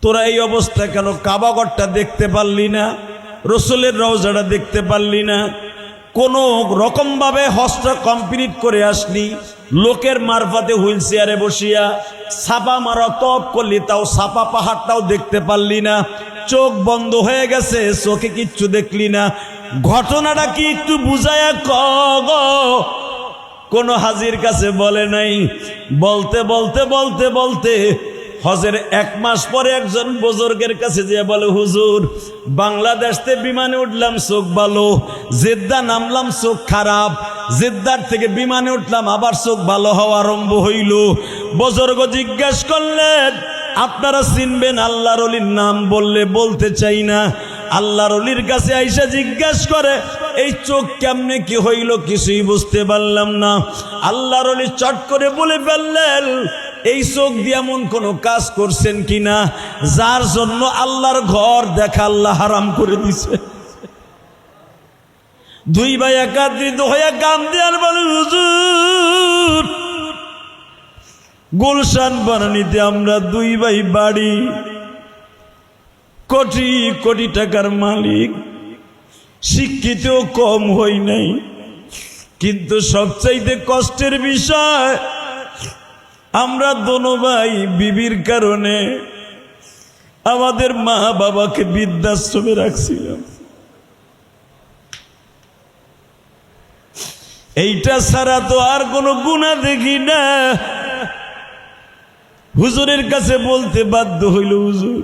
তোরা এই অবস্থা কেন? কাবাঘরটা দেখতে পারলি না, রসুলের রওজাটা দেখতে পারলি না, কোনো রকম ভাবে হজটা কমপ্লিট করে আসলি, লোকের মারফতে হুইল চেয়ারে বসিয়া ছাপা মারা তপ করলি, তাও ছাপা পাহাড়টাও দেখতে পারলি না, চোখ বন্ধ হয়ে গেছে, চোখে কিচ্ছু দেখলি না। ঘটনাটা কি একটু বুঝায়া কগ? কোন হাজির কাছে বলে নাই। বলতে বলতে বলতে বলতে হজের 1 মাস পরে একজন বুজুর্গের কাছে যে বলে, হুজুর, বাংলাদেশ থেকে বিমানে উঠলাম, চোখ ভালো, জেদ্দা নামলাম, চোখ খারাপ, জেদ্দার থেকে বিমানে উঠলাম, আবার চোখ ভালো হওয়া আরম্ভ হইল। বুজুর্গ জিজ্ঞাসা করলেন, আপনারা চিনবেন আল্লাহর ওলির নাম? বললে বলতে চাই না। আল্লাহর ওলির কাছে আইসা জিজ্ঞাসা করে, এই চোখ কেমনে কি হইল? কিছুই বুঝতে পারলাম না। আল্লাহর ওলি চট করে বলে ফেললেন, এই চোখ দিয়ে এমন কোনো কাজ করছেন কিনা যার জন্য আল্লাহর ঘর দেখা আল্লাহ হারাম করে দিছে। দুই ভাই একাত্রিত হয়ে গাম দেওয়ার বলে, হুজুর, গুলশান বনানীতে আমরা 2 ভাই বাড়ি, কোটি কোটি টাকার মালিক, শিক্ষিত কম হই নাই, কিন্তু সবচাইতে কষ্টের বিষয় আমরা দোনো ভাই বিবির কারণে আমাদের মা বাবাকে বৃদ্ধাশ্রমে রাখছিলাম। এইটা ছাড়া তো আর কোনো গুনাহ দেখি না। হুজুরের কাছে বলতে বাধ্য হইল, হুজুর,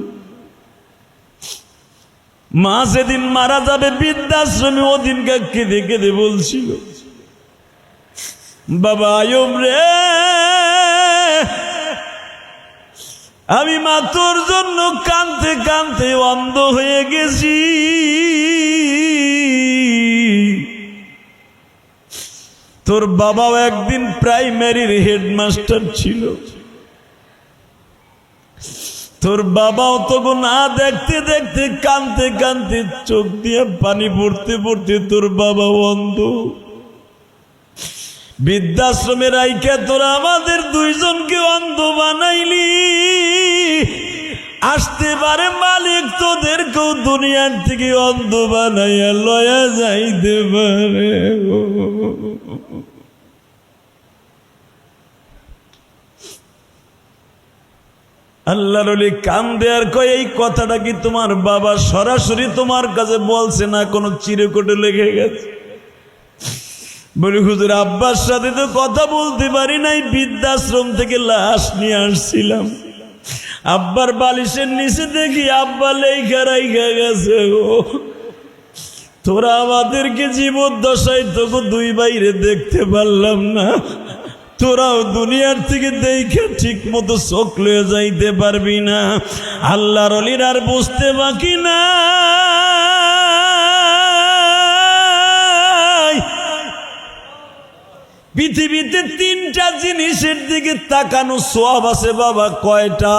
মা যেদিন মারা যাবে বৃদ্ধাশ্রমে, ওদিনকে কেঁদে কেঁদে বলছিল, বাবা আয়ুব রে, আমি মা তোর জন্য কাঁদতে কাঁদতে অন্ধ হয়ে গেছি। তোর বাবাও একদিন প্রাইমারির হেডমাস্টার ছিল, তোর বাবাও তোকে না দেখতে দেখতে কাঁদতে কাঁদতে চোখ দিয়ে পানি পড়তে পড়তে তোর বাবা অন্ধ। বৃদ্ধাশ্রমে রাইখা তোরা আমাদের 2 জনকে অন্ধ বানাইলি। আসতে পারে মালিক তোদেরকেও দুনিয়ার থেকে অন্ধ বানাইয়া লয়া যাইতে পারে। আল্লাহর ওলি কান্দে আর কয়, এই কথাটা কি তোমার বাবা সরাসরি তোমার কাছে বলছে না কোনো চিরকুটে লেগে গেছে? বলি, হুজুর, আব্বার সাথে তো কথা বলতে পারি নাই, বৃদ্ধাশ্রম থেকে লাশ নিয়ে আসছিলাম, আব্বার বালিশের নিচে দেখি আব্বা লেখা রাইখা গেছে। তোরা আমাদেরকে জীবদ্দশায় তোকে 2 ভাইরে দেখতে পারলাম না, তোরাও দুনিয়ার থেকে দেখে ঠিক মতো চোখ লয়ে যাইতে পারবি না। আল্লাহর ওলির আর বুঝতে বাকি না। পৃথিবীতে 3টা জিনিসের দিকে তাকানো সওয়াব আছে বাবা। কয়টা?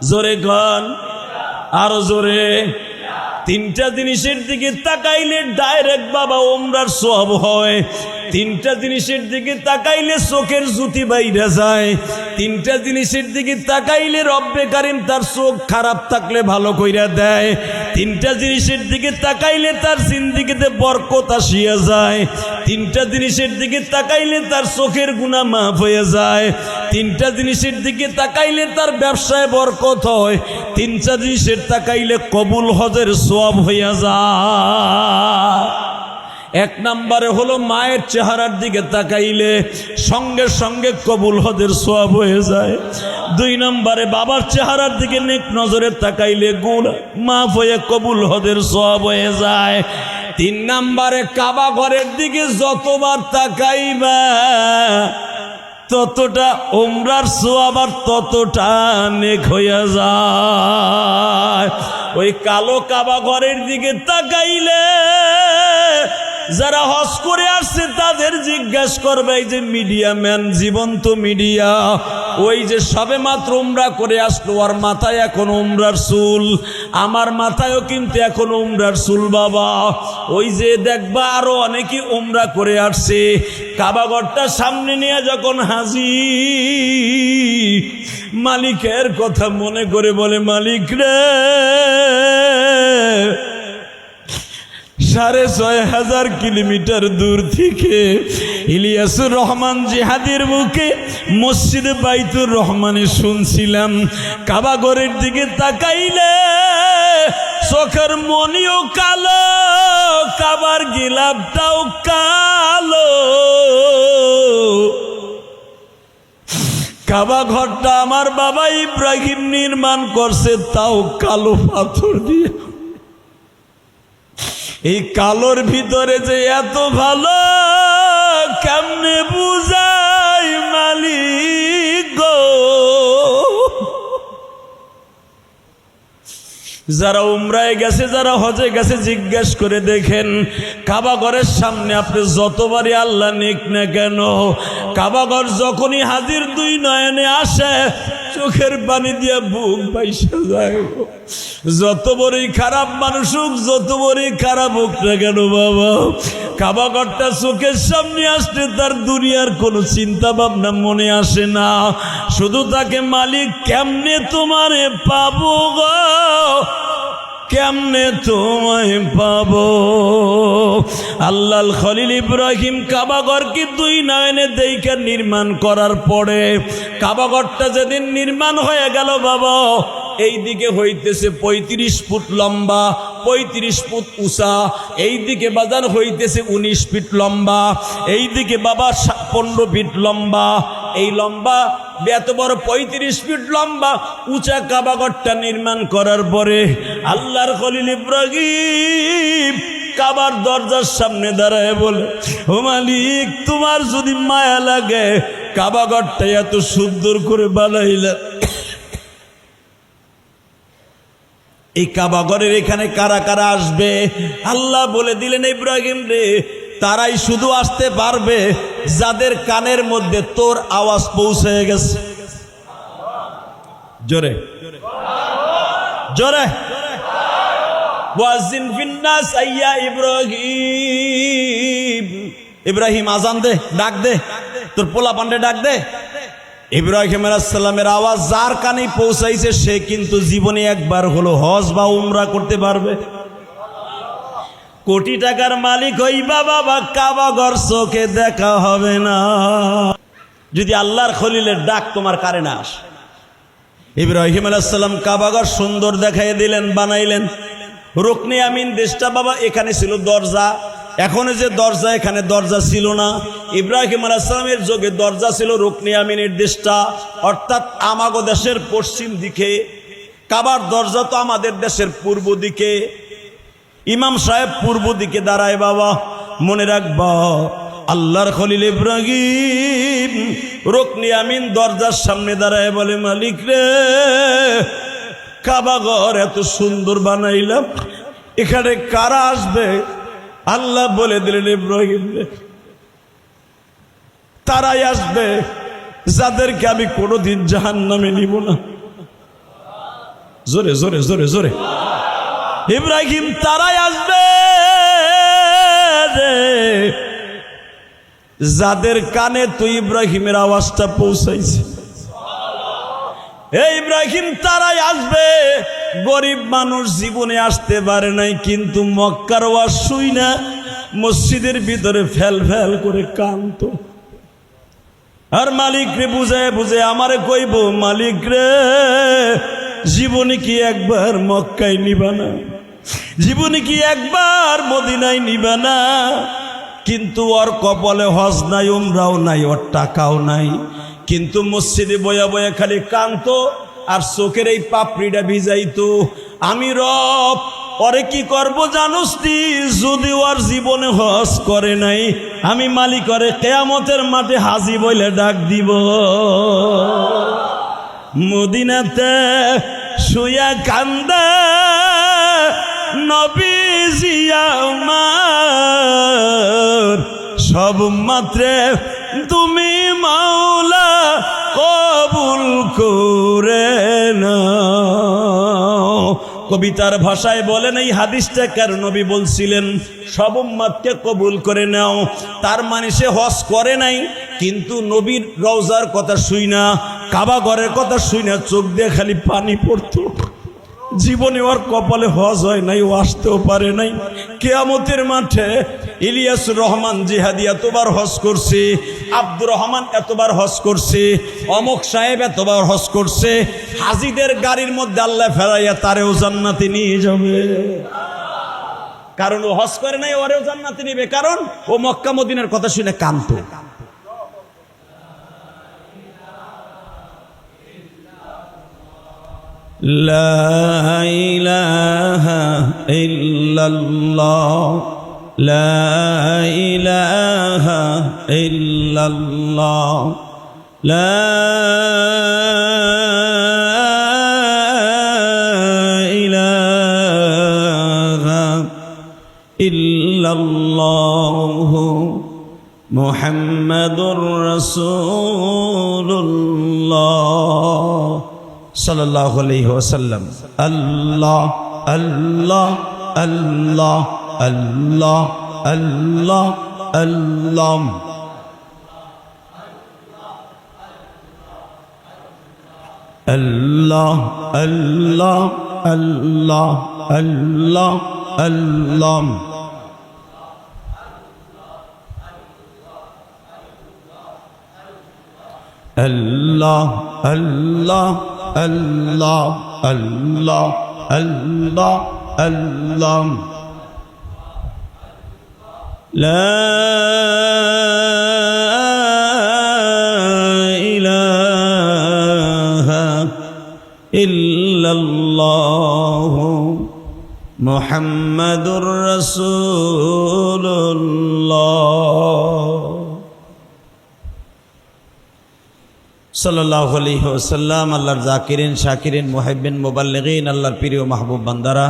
জোরে গান, আরো জোরে। 3টা জিনিসের দিকে তাকাইলে ডাইরেক্ট বাবা ওমরার সওয়াব হয়। 3টা জিনিসের দিকে তাকাইলে চোখের জ্যোতি বাইরে যায়। 3টা জিনিসের দিকে তাকাইলে রব্বে কারিম তার চোখ খারাপ থাকলে ভালো কইরা দেয়। 3টা জিনিসের দিকে তাকাইলে তার জিন্দেগিতে বরকত আসিয়া যায়। 3টা জিনিসের দিকে তাকাইলে তার চোখের গুনাহ মাফ হয়ে যায়। 3টা জিনিসের দিকে তাকাইলে তার ব্যবসায় বরকত হয়। 3টা জিনিসের তাকাইলে কবুল হজের সওয়াব হইয়া যায়। 1 নম্বরে হলো মায়ের চেহারার দিকে তাকাইলে সঙ্গে সঙ্গে কবুল হজের সওয়াব হয়ে যায়। 2 নম্বরে বাবার চেহারার দিকে নেক নজরে তাকাইলে গুনাহ মাফ হয়ে কবুল হজের সওয়াব হয়ে যায়। 3 নম্বরে কাবা ঘরের দিকে যতবার তাকাইবা ততটা উমরার সওয়াব আর ততটা নেক হইয়া যায়। ওই কালো কাবা ঘরের দিকে তাকাইলে যারা হজ করে আসছে তাদের জিজ্ঞাসা করবে, এই যে মিডিয়া ম্যান, জীবন্ত মিডিয়া, ওই যে সবে মাত্র উমরা করে আসলো, আর মাথায় এখন উমরার চুল, আমার মাথায়ও কিন্তু এখন উমরার চুল বাবা। ওই যে দেখবা আরো অনেকে উমরা করে আসছে, কাবাঘরটা সামনে নিয়ে যখন হাজির, মালিকের কথা মনে করে বলে, মালিক রে, ৬,৫০০ কিলোমিটার দূর থেকে ইলিয়াসুর রহমান জিহাদির মুখে মসজিদে বাইতুর রহমানে শুনছিলাম, কাবাঘরের দিকে তাকাইলে চোখের মনিও কালো, কাবার গিলাপটাও কালো। কাবা ঘরটা আমার বাবা ইব্রাহিম নির্মাণ করছে, তাও কালো পাথর দিয়ে। এই কালোর ভিতরে যে এত ভালো কেমনে বুঝাই মালিক গো। যারা উমরায় গেছে, যারা হজে গেছে, জিজ্ঞেস করে দেখেন, কাবাঘরের সামনে আপনি যতবারই আল্লাহ নিক না কেন, কাবাঘর যখনই হাজির দুই নয়নে আসে, চোখের পানি দিয়ে বুক বাইসা যায়। যত বড়ই খারাপ মানুষ হোক, যত বড়ই খারাপ হোক না কেন বাবা, কাবাঘরটা চোখের সামনে আসলে তার দুনিয়ার কোনো চিন্তা ভাবনা মনে আসে না। শুধু তাকে মালিক কেমনে তোমারে পাবো গো, কেমনে তোমায় পাবো। আল্লাহর খলিল ইব্রাহিম কাবাঘরকে দুই নয়নে দেইখা নির্মাণ করার পরে, কাবাঘরটা যেদিন নির্মাণ হয়ে গেল বাবা, এই দিকে হইতেছে ৩৫ ফুট লম্বা, ৩৫ ফুট উঁচা, এই দিকে বাজার হইতেছে ১৯ ফিট লম্বা, এই দিকে বাবা ১৫ ফিট লম্বা। এই লম্বা এত বড় ৩৫ ফিট লম্বা উঁচা কাবাঘরটা নির্মাণ করার পরে আল্লাহর খলিল ইব্রাহিম কাবার দরজার সামনে দাঁড়ায় বলে, ও মালিক, তোমার যদি মায়া লাগে, কাবাঘরটা এত সুন্দর করে বানাইলা, এই কাবাঘরের এখানে কারা কারা আসবে? আল্লাহ বলে দিলেন, ইব্রাহিম রে, তারাই শুধু আসতে পারবে যাদের কানের মধ্যে তোর আওয়াজ পৌঁছে গেছে। জোরে জোরে ওয়াজিন ফিন্নাস আইয়া ইব্রাহিম, ইব্রাহিম আজান দে, ডাক দে, তোর পোলা পান্ডে ডাক দে। ইব্রাহিম আলাইহিস সালামের আওয়াজ যার কানে পৌঁছাইছে সে কিন্তু জীবনে একবার হলো হজ বা উমরা করতে পারবে। কোটি টাকার মালিক হইবা বাবা, কাবাঘর চোখে দেখা হবে না যদি আল্লাহর খলিলের ডাক তোমার কানে না আসে। ইব্রাহিম আলাইহিস সালাম কাবাঘর সুন্দর দেখাই দিলেন, বানাইলেন। রুকনে আমিন দেশটা বাবা এখানে ছিল দরজা, এখন যে দরজা, এখানে দরজা ছিল না। ইব্রাহিম আলাইহিস সালামের যুগে দরজা ছিল রুকনে আমিনের দেশটা, অর্থাৎ আমাগো দেশের পশ্চিম দিকে। কাবার দরজা তো আমাদের দেশের পূর্ব দিকে। ইমাম সাহেব পূর্ব দিকে দাঁড়ায় বাবা, মনে রাখবা। আল্লাহর খলিল ইব্রাহিম রুকনে আমিন দরজার সামনে দাঁড়ায় বলে, মালিক রে, কাবাঘর এত সুন্দর বানাইলাম, এখানে কারা আসবে? আল্লাহ বলে দিলেন, ইব্রাহিম রে, তারাই আসবে যাদেরকে আমি কোনোদিন জাহান্নামে নিব না। জোরে জোরে জোরে জোরে ইব্রাহিম, তারাই আসবে যাদের কানে তুই ইব্রাহিমের আওয়াজটা পৌঁছাইছে। এই ইব্রাহিম, তারাই আসবে গরিব মানুষ, জীবনে আসতে পারে নাই, কিন্তু মক্কার ওয়াজ শুই না মসজিদের ভিতরে ফেল ফেল করে কাঁদতো। আর মালিক রে বুঝায় বুঝে আমারে কইব, মালিক রে, জীবনে কি একবার মক্কায় নিবা না? জীবনে কি একবার মদিনায় নিবা না? কিন্তু ওর কপালে হজ নাই, উমরাও নাই, ওর টাকাও নাই, কিন্তু মসজিদে বয়া বয়া খালি কাঁদতো আর চোখের এই পাপড়িটা ভিজাইতো। আমি রব ওরে কি করব জানোস নি? যদি ওর জীবনে হজ করে নাই, আমি মালিক ওরে কিয়ামতের মাঠে হাজি বলে ডাক দিব। মদিনাতে শুয়া কান্দা নবীজি আমার, সব মাত্রে তুমি মাওলা কবুল করে নাও, কবিতার ভাষায় বলেন এই হাদিসটা কার নবী বলছিলেন সব উম্মতকে কবুল করে নাও। তার মানে সে হজ করে নাই, কিন্তু নবীর রওজার কথা শুই না, কাবা ঘরের কথা শুই না, চোখ দিয়ে খালি পানি পড়তো। জীবনে ওর কপালে হজ হয় নাই, ও আসতেও পারে নাই। কিয়ামতের মাঠে ইলিয়াসুর রহমান জিহাদি এতবার হজ করছে, আব্দুর রহমান এতবার হজ করছে, অমুক সাহেব এতবার হজ করছে। হাজিদের গাড়ির মধ্যে আল্লাহ ফেরাইয়া তারেও জান্নাতে নিয়ে যাবে, কারণ ও হজ করে নাই, ওরেও জান্নাতে নিবে, কারণ ও মক্কা মদিনার কথা শুনে কাঁদতো। লা ইলাহা ইল্লাল্লাহ, লা ইলাহা ইল্লাল্লাহ, লা ইলাহা ইল্লাল্লাহ মুহাম্মাদুর রাসূলুল্লাহ সাল্লাল্লাহু আলাইহি ওয়াসাল্লাম। আল্লাহ আল্লাহ আল্লাহ আল্লাহ আল্লাহ আল্লাহ, আল্লাহ আল্লাহ আল্লাহ আল্লাহ আল্লাহ, আল্লাহ আল্লাহ আল্লাহ আল্লাহ আল্লাহ আল্লাহ, লা ইলাহা ইল্লাল্লাহ মুহাম্মাদুর রাসূলুল্লাহ সাল্লাল্লাহু আলাইহি ওয়াসাল্লাম। আল্লাহর জাকিরিন শাকিরিন মুহিব্বিন মুবাল্লিগিন, আল্লাহর প্রিয় মাহবুব বান্দারা,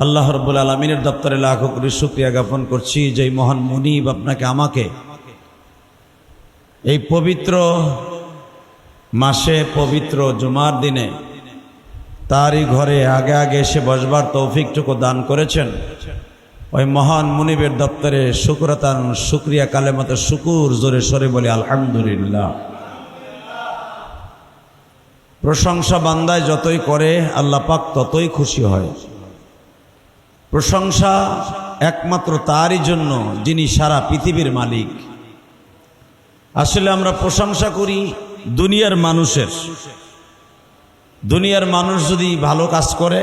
আল্লাহ রাব্বুল আলামিনের দপ্তরে লাখো কোটি শুকরিয়া জ্ঞাপন করছি যে মহান মুনিব আপনাকে আমাকে এই পবিত্র মাসে পবিত্র জুমার দিনে তারই ঘরে আগে আগে এসে বসবার তৌফিকটুকু দান করেছেন। ওই মহান মুনিবের দপ্তরে শুকরাতান শুকরিয়া কালেমাতে শুকুর জোরে সরে বলি আলহামদুলিল্লাহ। প্রশংসা বান্দায় যতই করে আল্লাহ পাক ততই খুশি হয়। প্রশংসা একমাত্র তারই জন্য যিনি সারা পৃথিবীর মালিক। আসলে আমরা প্রশংসা করি দুনিয়ার মানুষের। দুনিয়ার মানুষ যদি ভালো কাজ করে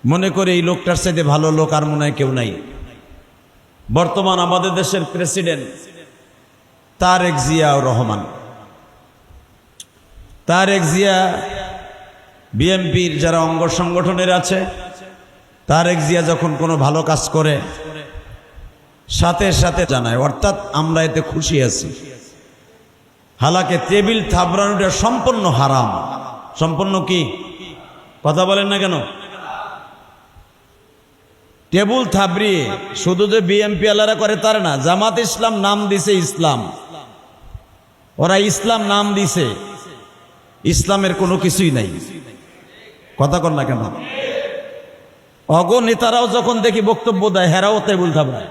মনে করে এই লোকটার সাথে ভালো লোক আর মনে হয় কেউ নাই। বর্তমান আমাদের দেশের প্রেসিডেন্ট তারেক জিয়া রহমান, তারেক জিয়া বিএনপির যারা অঙ্গ সংগঠনের আছে, তারেক জিয়া যখন কোনো ভালো কাজ করে সাথে সাথে জানায়, অর্থাৎ আমরা এতে খুশি আছি। হালাকে টেবিল থাবড়ানোটা সম্পূর্ণ হারাম। সম্পূর্ণ কি কথা বলেন না কেন? টেবিল থাবড়িয়ে শুধু যে বিএনপি আলারা করে তার না, জামাত ইসলাম নাম দিছে ইসলাম, ওরা ইসলাম নাম দিছে, ইসলামের কোনো কিছুই নাই। কথা কর না কেন? অগ নেতারাও যখন দেখি বক্তব্য দেয় হেরাও টেবিল থাবড়ায়।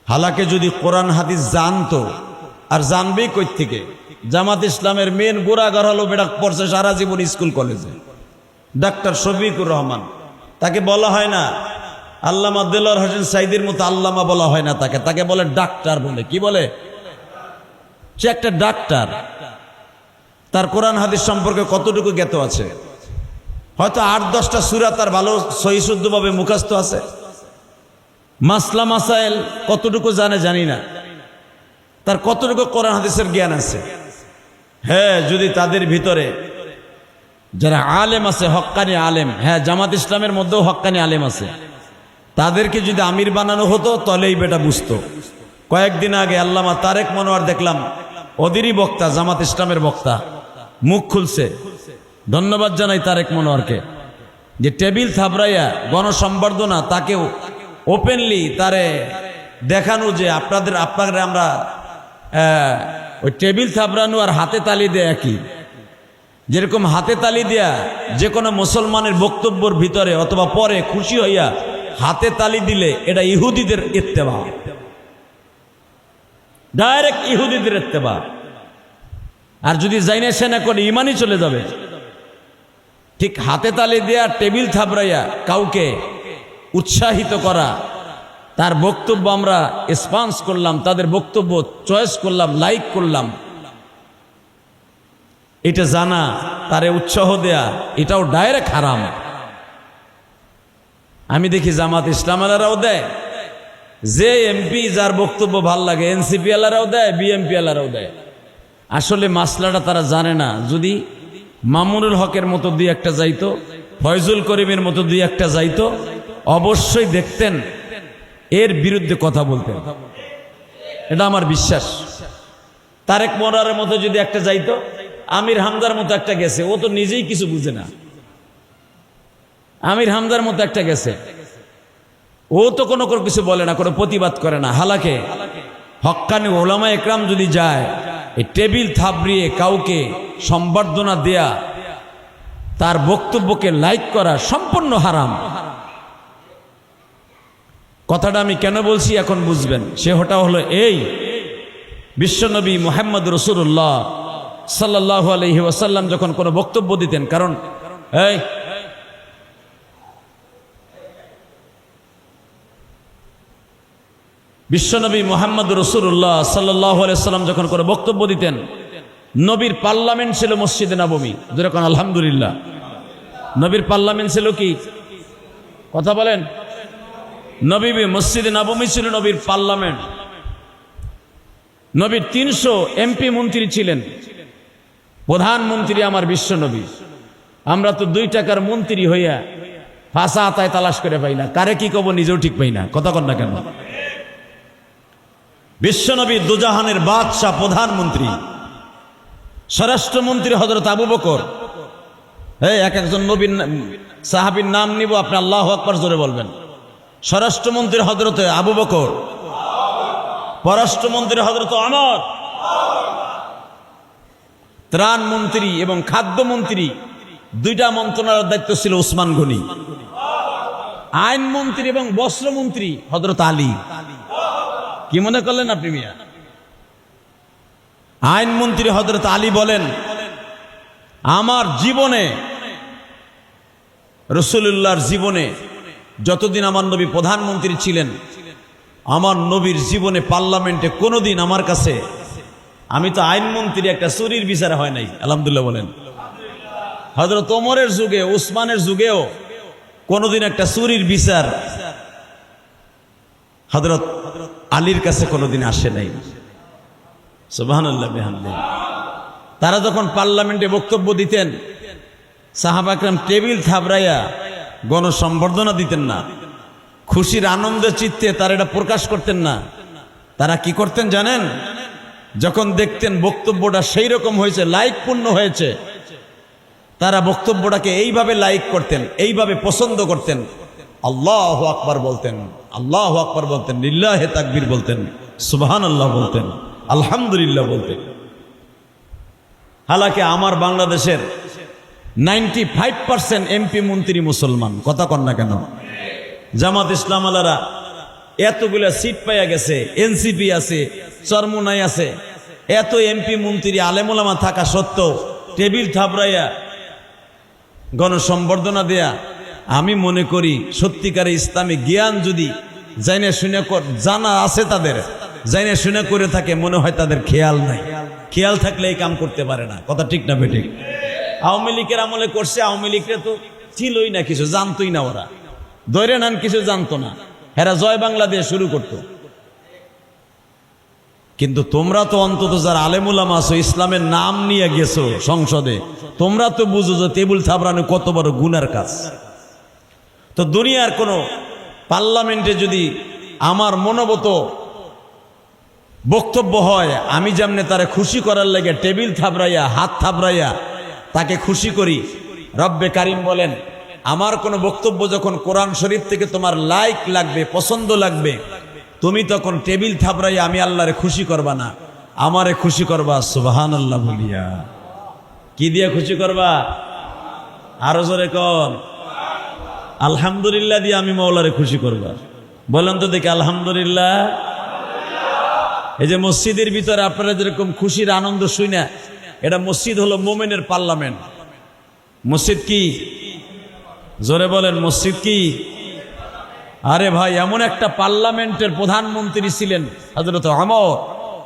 হালাকে যদি কোরআন হাদিস জানতো, আর জানবেই কই থেকে? জামাত ইসলামের মেন গোড়াগার হলো বেড়া পড়ছে সারা জীবন স্কুল কলেজে, ডাক্তার শফিকুর রহমান। তাকে বলা হয় না আল্লামা দেলোয়ার হোসেন সাইদির মতো আল্লামা বলা হয় না তাকে, তাকে বলে ডাক্তার বলে। কি বলে? সে একটা ডাক্তার। তার কোরআন হাদিস সম্পর্কে কতটুকু জ্ঞাত আছে? হয়তো 8-10টা সূরা তার ভালো সহি শুদ্ধভাবে মুখস্থ আছে। মাসলা মাসাইল কতটুকু জানে জানি না, তার কতটুকু কোরআন হাদিসের জ্ঞান আছে। হ্যাঁ, যদি তাদের ভিতরে যারা আলেম আছে, হক্কানি আলেম, হ্যাঁ জামাত ইসলামের মধ্যেও হক্কানি আলেম আছে, তাদেরকে যদি আমির বানানো হতো তাহলে এই বেটা বুঝতো। কয়েকদিন আগে আল্লামা তারেক মনোয়ার দেখলাম, ওদেরই বক্তা, জামাত ইসলামের বক্তা, মুখ খুলছে। ধন্যবাদ জানাই তারেক মনোয়ারকে যে টেবিল থাবড়াইয়া গণসংবর্ধনা তাকেও ওপেনলি তারে দেখানো যে আপনাদের আমরা ওই টেবিল থাবড়ানো আর হাতে তালি দেয় একই। যেরকম হাতে তালি দেয়া যে কোনো মুসলমানের বক্তব্যের ভিতরে অথবা পরে খুশি হইয়া হাতে তালি দিলে এটা ইহুদিদের ইত্তেবা, ডাইরেক্ট ইহুদিদের ইত্তেবা। আর যদি জাইনা সেনা করে ইমানই চলে যাবে। ঠিক হাতে তালি দেয়া, টেবিল থাবড়াইয়া কাউকে উৎসাহিত করা, তার বক্তব্য আমরা রেসপন্স করলাম, তাদের বক্তব্য চয়েস করলাম, লাইক করলাম, এটা জানা, তারে উৎসাহ দেয়া, এটাও ডাইরেক্ট হারাম। আমি দেখি জামাত ইসলামীরাও দেয়, যে এমপি যার বক্তব্য ভাল লাগে এনসিপি আলারাও দেয়, বিএমপি আলারাও দেয়। আসলে মাসলাটা তারা জানে না। যদি মামুনুল হকের মতো দুই একটা যাইতো, ফয়জুল করিমের মতো দুই একটা যাইতো, অবশ্যই দেখতেন এর বিরুদ্ধে কথা বলতেন, এটা আমার বিশ্বাস। তারেক মোরারের মতো যদি একটা যাইতো, আমির হামজার মতো একটা গেছে, ও তো নিজেই কিছু বুঝে না। আমির হামজার মতো একটা গেছে, ও তো কোনো কিছু বলে না, কোনো প্রতিবাদ করে না। হালাকে হক্কানি ওলামা একরাম যদি যায়, এই টেবিল থাবড়িয়ে কাউকে সম্বর্ধনা দেয়া, তার বক্তব্যকে লাইক করা সম্পূর্ণ হারাম। কথাটা আমি কেন বলছি এখন বুঝবেন। সেটা হলো এই, বিশ্বনবী মুহাম্মদ রাসূলুল্লাহ সাল্লাল্লাহু আলাইহি ওয়াসাল্লাম যখন কোনো বক্তব্য দিতেন, কারণ এই বিশ্বনবী মুহাম্মদ রাসূলুল্লাহ সাল্লাল্লাহু আলাইহি ওয়াসাল্লাম যখন কোনো বক্তব্য দিতেন, নবীর পার্লামেন্ট ছিল মসজিদে নববী। যেরকম আলহামদুলিল্লাহ, নবীর পার্লামেন্ট ছিল কি? কথা বলেন। নবী মসজিদে নববী ছিল নবীর পার্লামেন্ট। নবীর 300 এমপি মন্ত্রী ছিলেন, প্রধানমন্ত্রী আমার বিশ্ব নবী। আমরা তো 2 টাকার মন্ত্রী হইয়া ফাঁসা আতায় তালাশ করে পাই না, কারে কি কব নিজেও ঠিক পাই না। কথা কন না কেন? বিশ্বনবী দুজাহানের বাদশাহ, প্রধানমন্ত্রী, স্বরাষ্ট্রমন্ত্রী হযরত আবু বকর। এই একজন নবীর সাহাবীর নাম নিব, আপনি আল্লাহু আকবার জোরে বলবেন। স্বরাষ্ট্রমন্ত্রী হযরত আবু বকর, পররাষ্ট্রমন্ত্রী হযরত ওমর, ত্রাণমন্ত্রী এবং খাদ্যমন্ত্রী, 2টা মন্ত্রণালয়ের দায়িত্ব ছিল ওসমান গনি। আইনমন্ত্রী এবং বস্ত্রমন্ত্রী হযরত আলী। কি মনে করলেন আপনি মিয়া? আইনমন্ত্রী হযরত আলী বলেন, আমার জীবনে, রাসূলুল্লাহর জীবনে যতদিন আমার নবী প্রধানমন্ত্রী ছিলেন, আমার নবীর জীবনে পার্লামেন্টে কোনোদিন আমার কাছে, আমি তো আইনমন্ত্রী, একটা চুরির বিচার হয় নাই। আলহামদুলিল্লাহ বলেন। হযরত ওমরের যুগে, উসমানের যুগেও কোনোদিন একটা চুরির বিচার হযরত আলীর কাছে কোনোদিন আসে নাই। সুবহানাল্লাহ বিহামদিহি। তারা যখন পার্লামেন্টে বক্তব্য দিতেন, সাহাবা একরাম টেবিল থাবড়াইয়া গণসম্বর্ধনা দিতেন না, খুশির আনন্দের চিত্তে তারা এটা প্রকাশ করতেন না। তারা কি করতেন জানেন? যখন দেখতেন বক্তব্যটা সেই রকম হয়েছে, লাইকপূর্ণ হয়েছে, তারা বক্তব্যটাকে এইভাবে লাইক করতেন, এইভাবে পছন্দ করতেন, আল্লাহু আকবার বলতেন, আল্লাহু আকবার বলতেন, লিল্লাহি তাকবীর বলতেন, সুবহানাল্লাহ বলতেন, আলহামদুলিল্লাহ বলতেন। হালাকি আমার বাংলাদেশের 95% এমপি মন্ত্রী মুসলমান। কথা কন না কেন? জামাত ইসলাম আলারা এতগুলা সিট পাইয়া গেছে, এনসিপি আছে, চরমুনাই আছে, এত এমপি মন্ত্রী আলেমুলামা থাকা সত্ত্বেও টেবিল থাবড়াইয়া গণসম্বর্ধনা দেয়া, আমি মনে করি সত্যিকারে ইসলামী জ্ঞান যদি জাইনা শুনে, জানা আছে তাদের, জাইনা শুনে করে থাকে, মনে হয় তাদের খেয়াল নাই। খেয়াল থাকলে এই কাম করতে পারে না। কথা ঠিক না বেঠিক? আওয়ামী লীগের আমলে করছে, আওয়ামী লীগরে তো ছিলই না, কিছু জানতোই না, ওরা ধরে নেন কিছু জানতো না, এরা জয় বাংলা দিয়ে শুরু করতো। কিন্তু তোমরা তো অন্তত যারা আলেমুলামা আছো, ইসলামের নাম নিয়ে গেছো সংসদে, তোমরা তো বুঝো যে টেবিল থাবড়ানো কত বড় গুনার কাজ। তো দুনিয়ার কোনো পার্লামেন্টে যদি আমার মনোবত বক্তব্য হয়, আমি যেমনে তারে খুশি করার লাগে টেবিল থাবড়াইয়া, হাত থাবড়াইয়া তাকে খুশি করি, রব্বে কারিম বলেন, আমার কোনো বক্তব্য যখন কোরআন শরীফ থেকে তোমার লাইক লাগবে, পছন্দ লাগবে, তুমি তখন টেবিল থাবড়াইয়া আমি আল্লাহরে খুশি করবা না, আমারে খুশি করবা সুবহানাল্লাহ বলিয়া। কি দিয়ে খুশি করবা? আরো জোরে কন। আলহামদুলিল্লাহ দিয়ে আমি মাওলারে খুশি করবা। বলেন তো দেখি আলহামদুলিল্লাহ। এই যে মসজিদের ভিতরে আপনারা যেরকম খুশির আনন্দ শুই না, এটা মসজিদ হলো মোমেনের পার্লামেন্ট। মসজিদ কি? জোরে বলেন, মসজিদ কি? আরে ভাই, এমন একটা পার্লামেন্টের প্রধানমন্ত্রী ছিলেন হযরত ওমর,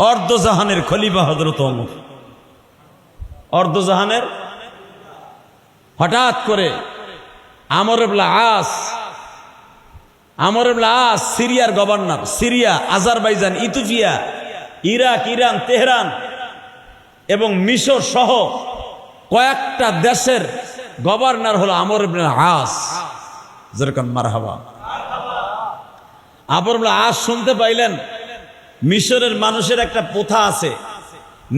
অর্ধজাহানের খলিফা হযরত ওমর। অর্ধজাহানের হঠাৎ করে আমর ইবনে আস সিরিয়ার governor, Syria, Azerbaijan, Ethiopia, Iraq, Iran, Tehran এবং মিশর সহ কয়েকটা দেশের গভর্নর হলো আমর ইবনে আস। যেরকম মারহাবা। আমর ইবনে আস শুনতে পাইলেন মিশরের মানুষের একটা প্রথা আছে,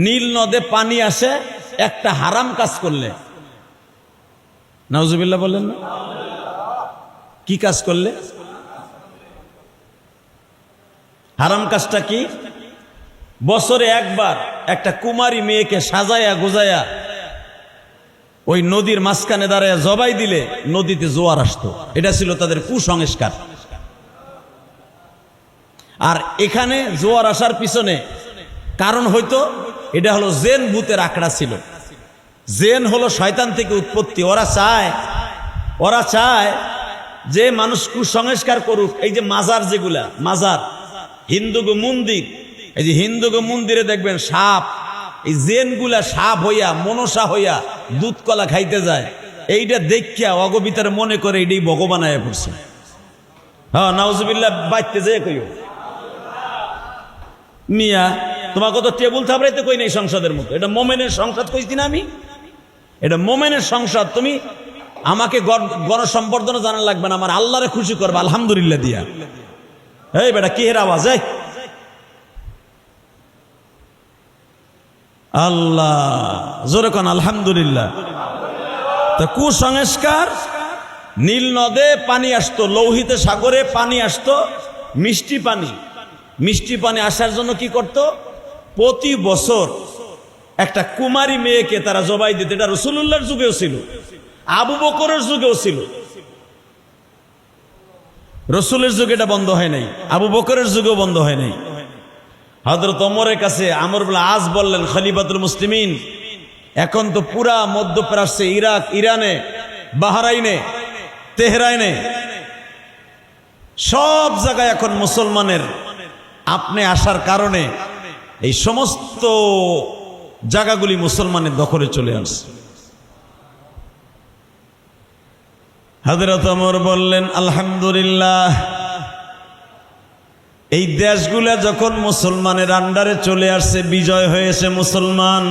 নীল নদে পানি আসে একটা হারাম কাজ করলে। নাউজুবিল্লাহ বললেন না? কি কাজ করলে? হারাম কাজটা কি? বছরে একবার একটা কুমারী মেয়েকে সাজায়া গোজায়া ওই নদীর মাঝখানে দাঁড়ায় জবাই দিলে নদীতে জোয়ার আসতো। এটা ছিল তাদের কুসংস্কার। আর এখানে জোয়ার আসার পিছনে কারণ হয়তো এটা হলো জেন ভূতের আখড়া ছিল। জেন হলো শয়তান থেকে উৎপত্তি। ওরা চায় যে মানুষ কুসংস্কার করুক। এই যে মাজার, যেগুলা মাজার, হিন্দুগো মন্দির, এই যে হিন্দুগো মন্দিরে দেখবেন সাপ, এই জেনগুলা সাপ হইয়া মনসা হইয়া দুধ কলা খাইতে যায়। এইটা দেখিয়া অগবিতার মনে করে এইটাই ভগবান আয়া পড়ছে। হ্যাঁ, নাউজুবিল্লাহ বাইতে যায় কইও। মিয়া তোমাকে তো টেবুল থাপড়াইতে কই নাই সংসদের মতো। এটা মোমেনের সংসদ কইছি না আমি? এটা মোমেনের সংসদ। তুমি আমাকে গণসম্বর্ধনা জানান লাগবে না, আমার আল্লাহরে খুশি করবা আলহামদুলিল্লাহ দিয়া। এই বেটা কিহের আওয়াজ? এই আল্লাহ, জোরে কোন আলহামদুলিল্লাহ। তা কুসংস্কার, নীল নদে পানি আসতো, লৌহিতে সাগরে পানি আসতো, মিষ্টি পানি। মিষ্টি পানি আসার জন্য কি করত? প্রতি বছর একটা কুমারী মেয়েকে তারা জবাই দিত। এটা রাসূলুল্লাহর যুগেও ছিল, আবু বকরের যুগেও ছিল। রাসূলের যুগে এটা বন্ধ হয় নাই, আবু বকরের যুগেও বন্ধ হয় নাই। হযরত ওমরের কাছে আমর ইবনে আস বললেন, খলিফাতুল মুসলিমিন, এখন তো পুরা মধ্যপ্রাচ্যে, ইরাক, ইরানে, বাহরাইনে, তেহরানে, সব জায়গায় এখন মুসলমানের আপনি আসার কারণে এই সমস্ত জায়গাগুলি মুসলমানের দখলে চলে আসছে। হযরত ওমর বললেন, আলহামদুলিল্লাহ, এই দেশগুলা যখন মুসলমানের আন্ডারে চলে আসছে, বিজয় হয়েছে মুসলমান।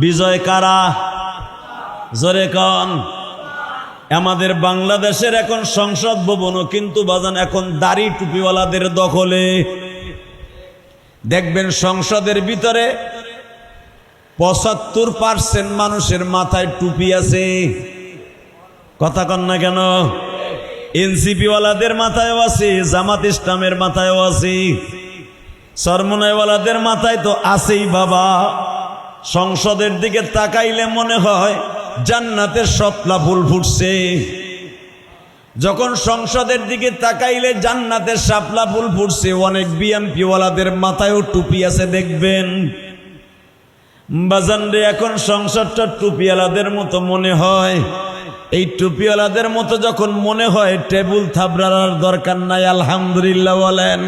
বিজয় কারা? জোরে কন। আমাদের বাংলাদেশের এখন সংসদ ভবনও কিন্তু বাজান এখন দাড়ি টুপিওয়ালাদের দখলে। দেখবেন সংসদের ভিতরে ৭৫% মানুষের মাথায় টুপি আছে। কথা কন না কেন? এনসিপিওয়ালাদের মাথায়ও আছে, জামাত ইসলামের মাথায়ও আছে, সরমনাইওয়ালাদের মাথায় তো আছেই বাবা। সংসদের দিকে তাকাইলে মনে হয় জান্নাতের শাপলা ফুল ফুটছে। যখন সংসদের দিকে তাকাইলে জান্নাতের শাপলা ফুল ফুটছে, অনেক বিএমপিওয়ালাদের মাথায়ও টুপি আছে দেখবেন। বাজান রে, এখন সংসদটা টুপিওয়ালাদের মতো মনে হয়। এই টুপিওয়ালাদের মতো যখন মনে হয়, টেবিল থাবড়ার দরকার নাই। আলহামদুলিল্লাহ বলেন।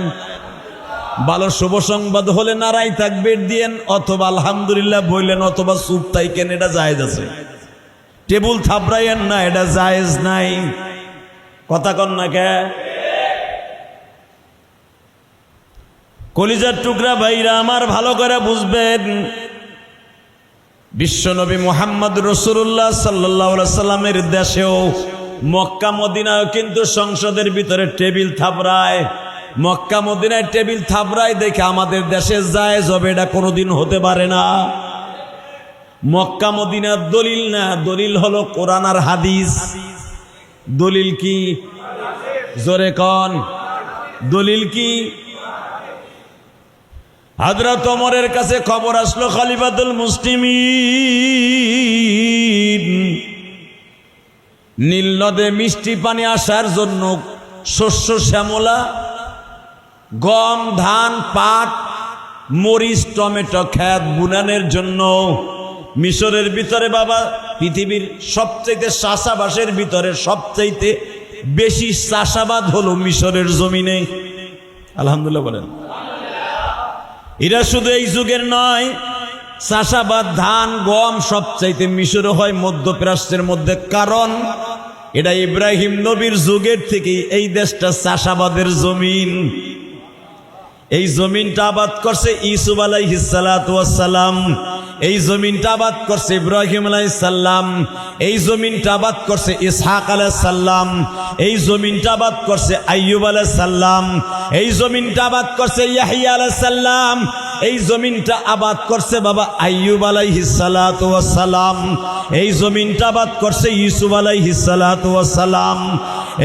ভালো শুভ সংবাদ হলে নারাই তাকবীর দিয়েন, অথবা আলহামদুলিল্লাহ বললেন, অথবা চুপ থাকেন। এটা জায়েজ আছে। টেবিল থাবড়াইয়েন না, এটা জায়েজ নাই। কথা কন না কে? কলিজার টুকরা ভাইরা আমার, ভালো করে বুঝবেন, বিশ্বনবী মুহাম্মদ রাসূলুল্লাহ সাল্লাল্লাহু আলাইহি সাল্লামের দেশেও, মক্কা মদিনায়ও কিন্তু সংসদের ভিতরে টেবিল থাবড়ায়। মক্কা মদিনায় টেবিল থাবড়ায় দেখে আমাদের দেশে জায়েজ হবে, এটা কোনোদিন হতে পারে না। মক্কা মদিনার দলিল না, দলিল হলো কোরআন আর হাদিস। দলিল কি? জোরে কন। দলিল কি? হযরত ওমরের কাছে খবর আসলো খলিফাতুল মুসলিমিন নীল নদে মিষ্টি পানি আসার জন্য শস্য শ্যামলা, গম, ধান, পাট, মরিচ, টমেটো ক্ষেত বুনানের জন্য মিশরের ভিতরে বাবা পৃথিবীর সবচাইতে চাষাবাসের ভিতরে সবচাইতে বেশি চাষাবাদ হলো মিশরের জমিনে। আলহামদুলিল্লাহ বলেন। এরা শুধু এই যুগের নয়, চাষাবাদ ধান গম সবচাইতে মিশরে হয় মধ্যপ্রাচ্যের মধ্যে। কারণ এটা ইব্রাহিম নবীর যুগের থেকে এই দেশটা চাষাবাদের জমিন। এই জমিনটা আবাদ করছে ইউসুফ আলাইহিস সালাতু ওয়াস সালাম, এই জমিনটা আবাদ করছে ইব্রাহিম আলাইহিস সালাম, এই জমিনটা আবাদ করছে ইসহাক আলাইহিস সালাম, এই জমিনটা আবাদ করছে আইয়ুব আলাইহিস সালাম, এই জমিনটা আবাদ করছে ইয়াহইয়া আলাইহিস সালাম, এই জমিনটা আবাদ করছে বাবা আইয়ুব আলাইহিস সালাতু ওয়াস সালাম, এই জমিনটা আবাদ করছে ইউসুফ আলাইহিস সালাতু ওয়াস সালাম,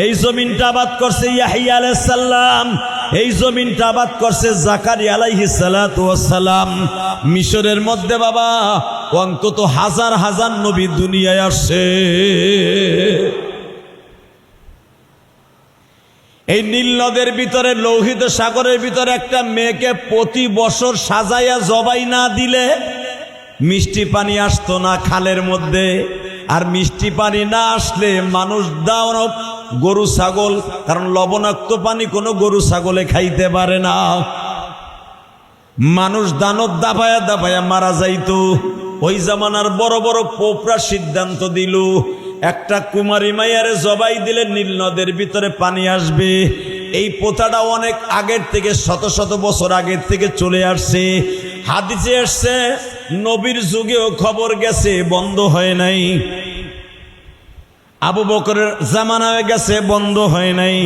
এই জমিনটা আবাদ করছে ইয়াহইয়া আলাইহিস সালাম, এই জমিনটা আবাদ করছে জাকারিয়া আলাইহিস সালাতু ওয়াস সালাম। মিশরের মধ্যে বাবা অন্তত হাজার হাজার নবী দুনিয়ায় আসছে। এই নীল নদের ভিতরে লোহিত সাগরের ভিতরে একটা মেয়েকে প্রতি বছর সাজাইয়া জবাই না দিলে মিষ্টি পানি আসতো না খালের মধ্যে। আর মিষ্টি পানি না আসলে মানুষ দানব গরু ছাগল, কারণ লবণাক্ত পানি কোনো গরু ছাগলে খাইতে পারে না, মানুষ দানব দাবায়া দাবায়া মারা যাইতো। ওই জামানার বড় বড় পোপরা সিদ্ধান্ত দিল, একটা কুমারী মাইয়ারে জবাই দিলে নীল নদের ভিতরে পানি আসবে। এই প্রথাটা অনেক আগের থেকে, শত শত বছর আগের থেকে চলে আসছে। হাদিসে আসছে, নবীর যুগেও খবর গেছে, বন্ধ হয় নাই। আবু বকরের জামানায় গেছে, বন্ধ হয় নাই।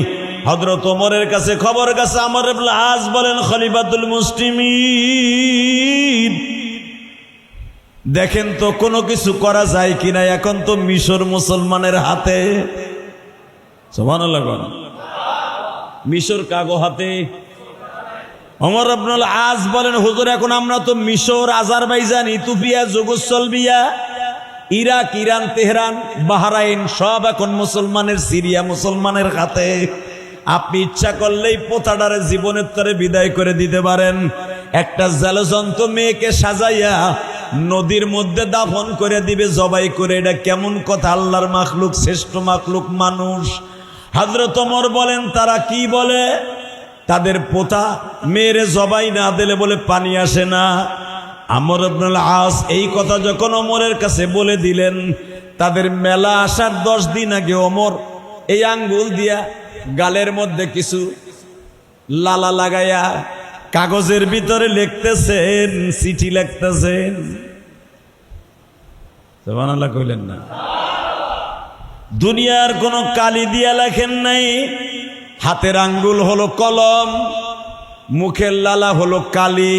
হযরত ওমরের কাছে খবর গেছে। আমর ইবনে আস বলেন, খলিফাতুল মুসলিমিন দেখেন তো কোনো কিছু করা যায় কিনা। এখন তো মিশর মুসলমানের হাতে। সুবহানাল্লাহ। মিশর কাগো হাতে। ওমর ইবনে আস বলেন, হুজুর এখন আমরা তো মিশর, Azerbaijan, Ethiopia, Yugoslavia, Iraq, Iran, Tehran, Bahrain সব এখন মুসলমানের, সিরিয়া মুসলমানের হাতে। আপনি ইচ্ছা করলেই পোতাডারে জীবনের তরে বিদায় করে দিতে পারেন। একটা জলজন্ত মেয়েকে সাজাইয়া নদীর মধ্যে দাফন করে দিবে জবাই করে। এটা কেমন কথা? আল্লাহর মাখলুক, শ্রেষ্ঠ মাখলুক মানুষ। হযরত ওমর বলেন, তারা কি বলে? তাদের পোতা মেয়েরে জবাই না দিলে বলে পানি আসে না। আমর ইবনে আস এই কথা যখন ওমরের কাছে বলে দিলেন, তাদের মেলা আসার 10 দিন আগে ওমর এই আঙ্গুল দিয়া গালের মধ্যে কিছু লালা লাগাইয়া কাগজের ভিতরে লিখতেছেন, চিঠি লিখতেছেন। সুবহানাল্লাহ কইলেন না? দুনিয়ার কোনো কালি দিয়া লেখেন নাই। হাতের আঙ্গুল হলো কলম, মুখের লালা হলো কালি।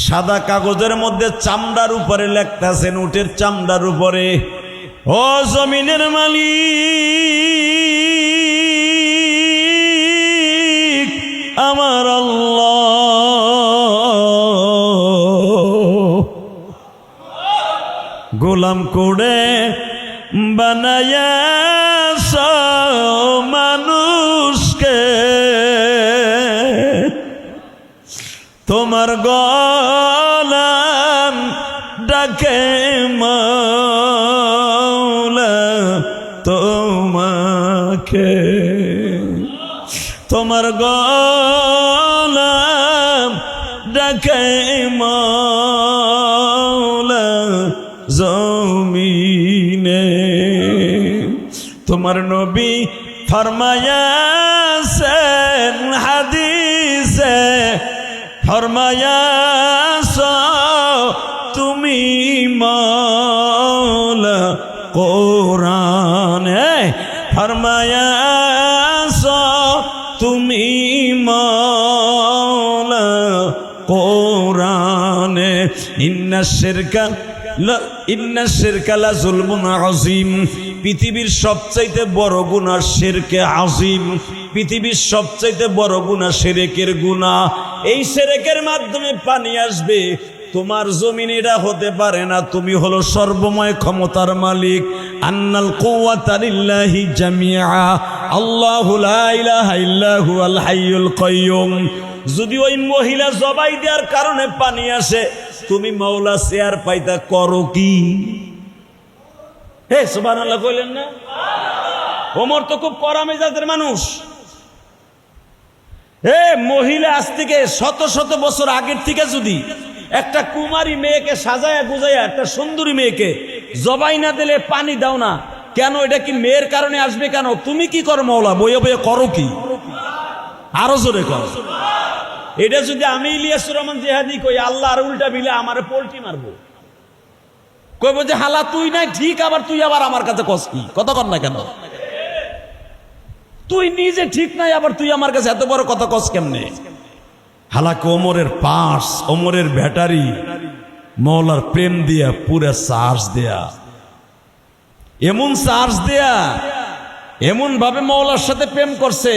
সাদা কাগজের মধ্যে চামড়ার উপরে লিখতেছেন, উটের চামড়ার উপরে, ও জমিনের মালিক আমার আল্লাহ, গোলাম করে বানায়া মানুষকে, তোমার গোলাম ডাকে মাওলা তোমাকে, তোমার গোলাম ডাকে মাওলা জমিনে। তোমার নবী ফরমায়াছেন হাদিসে, ফরমায়াছ তুমি মাওলা কোরআনে, ফরমায়াছ তুমি মাওলা কোরআনে। ইন্না শিরকা ইন্না শিরকা লা যুলমুন আযীম, পৃথিবীর সবচাইতে বড় গুনাহ শিরকে আযীম, পৃথিবীর সবচাইতে বড় গুনাহ শিরকের গুনাহ। এই শিরকের মাধ্যমে পানি আসবে, তোমার জমিন এটা হতে পারে না, তুমি হলো সর্বময় ক্ষমতার মালিক। আন্নাল কুওয়াতা লিল্লাহি জামিআ, আল্লাহু লা ইলাহা ইল্লা হুয়াল হাইয়ুল কাইয়ুম। যদি ওই মহিলা জবাই দেওয়ার কারণে পানি আসে, তুমি মাওলা চেয়ার পাইতা করো কি? হে সুবহানাল্লাহ কইলেন না? ওমর তো খুব কড়া মেজাজের মানুষ। হে মহিলা আজ থেকে শত শত বছর আগের থেকে যদি একটা কুমারী মেয়েকে সাজায়া গুজায়া একটা সুন্দরী মেয়েকে জবাই না দিলে পানি দাও না কেন? এটা কি মেয়ের কারণে আসবে কেন? তুমি কি করো মাওলা? বইয়ে বইয়ে করো কি? আরো জোরে করো। এটা যদি আমি ইলিয়াসুর রহমান জিহাদি কই, আল্লাহ আর উল্টা বিলে আমার পোল্ট্রি মারবো, কইব যে হালা তুই নাই ঠিক, আবার তুই আবার আমার কাছে কস কি? কথা কর না কেন? তুই নিজে ঠিক নাই, আবার তুই আমার কাছে এত বড় কথা কস কেমনে? হালাকে ওমরের পার্স, ওমরের ব্যাটারি মৌলার প্রেম দিয়া পুরা চার্জ দেয়া, এমন চার্জ দেয়া, এমন ভাবে মৌলার সাথে প্রেম করছে,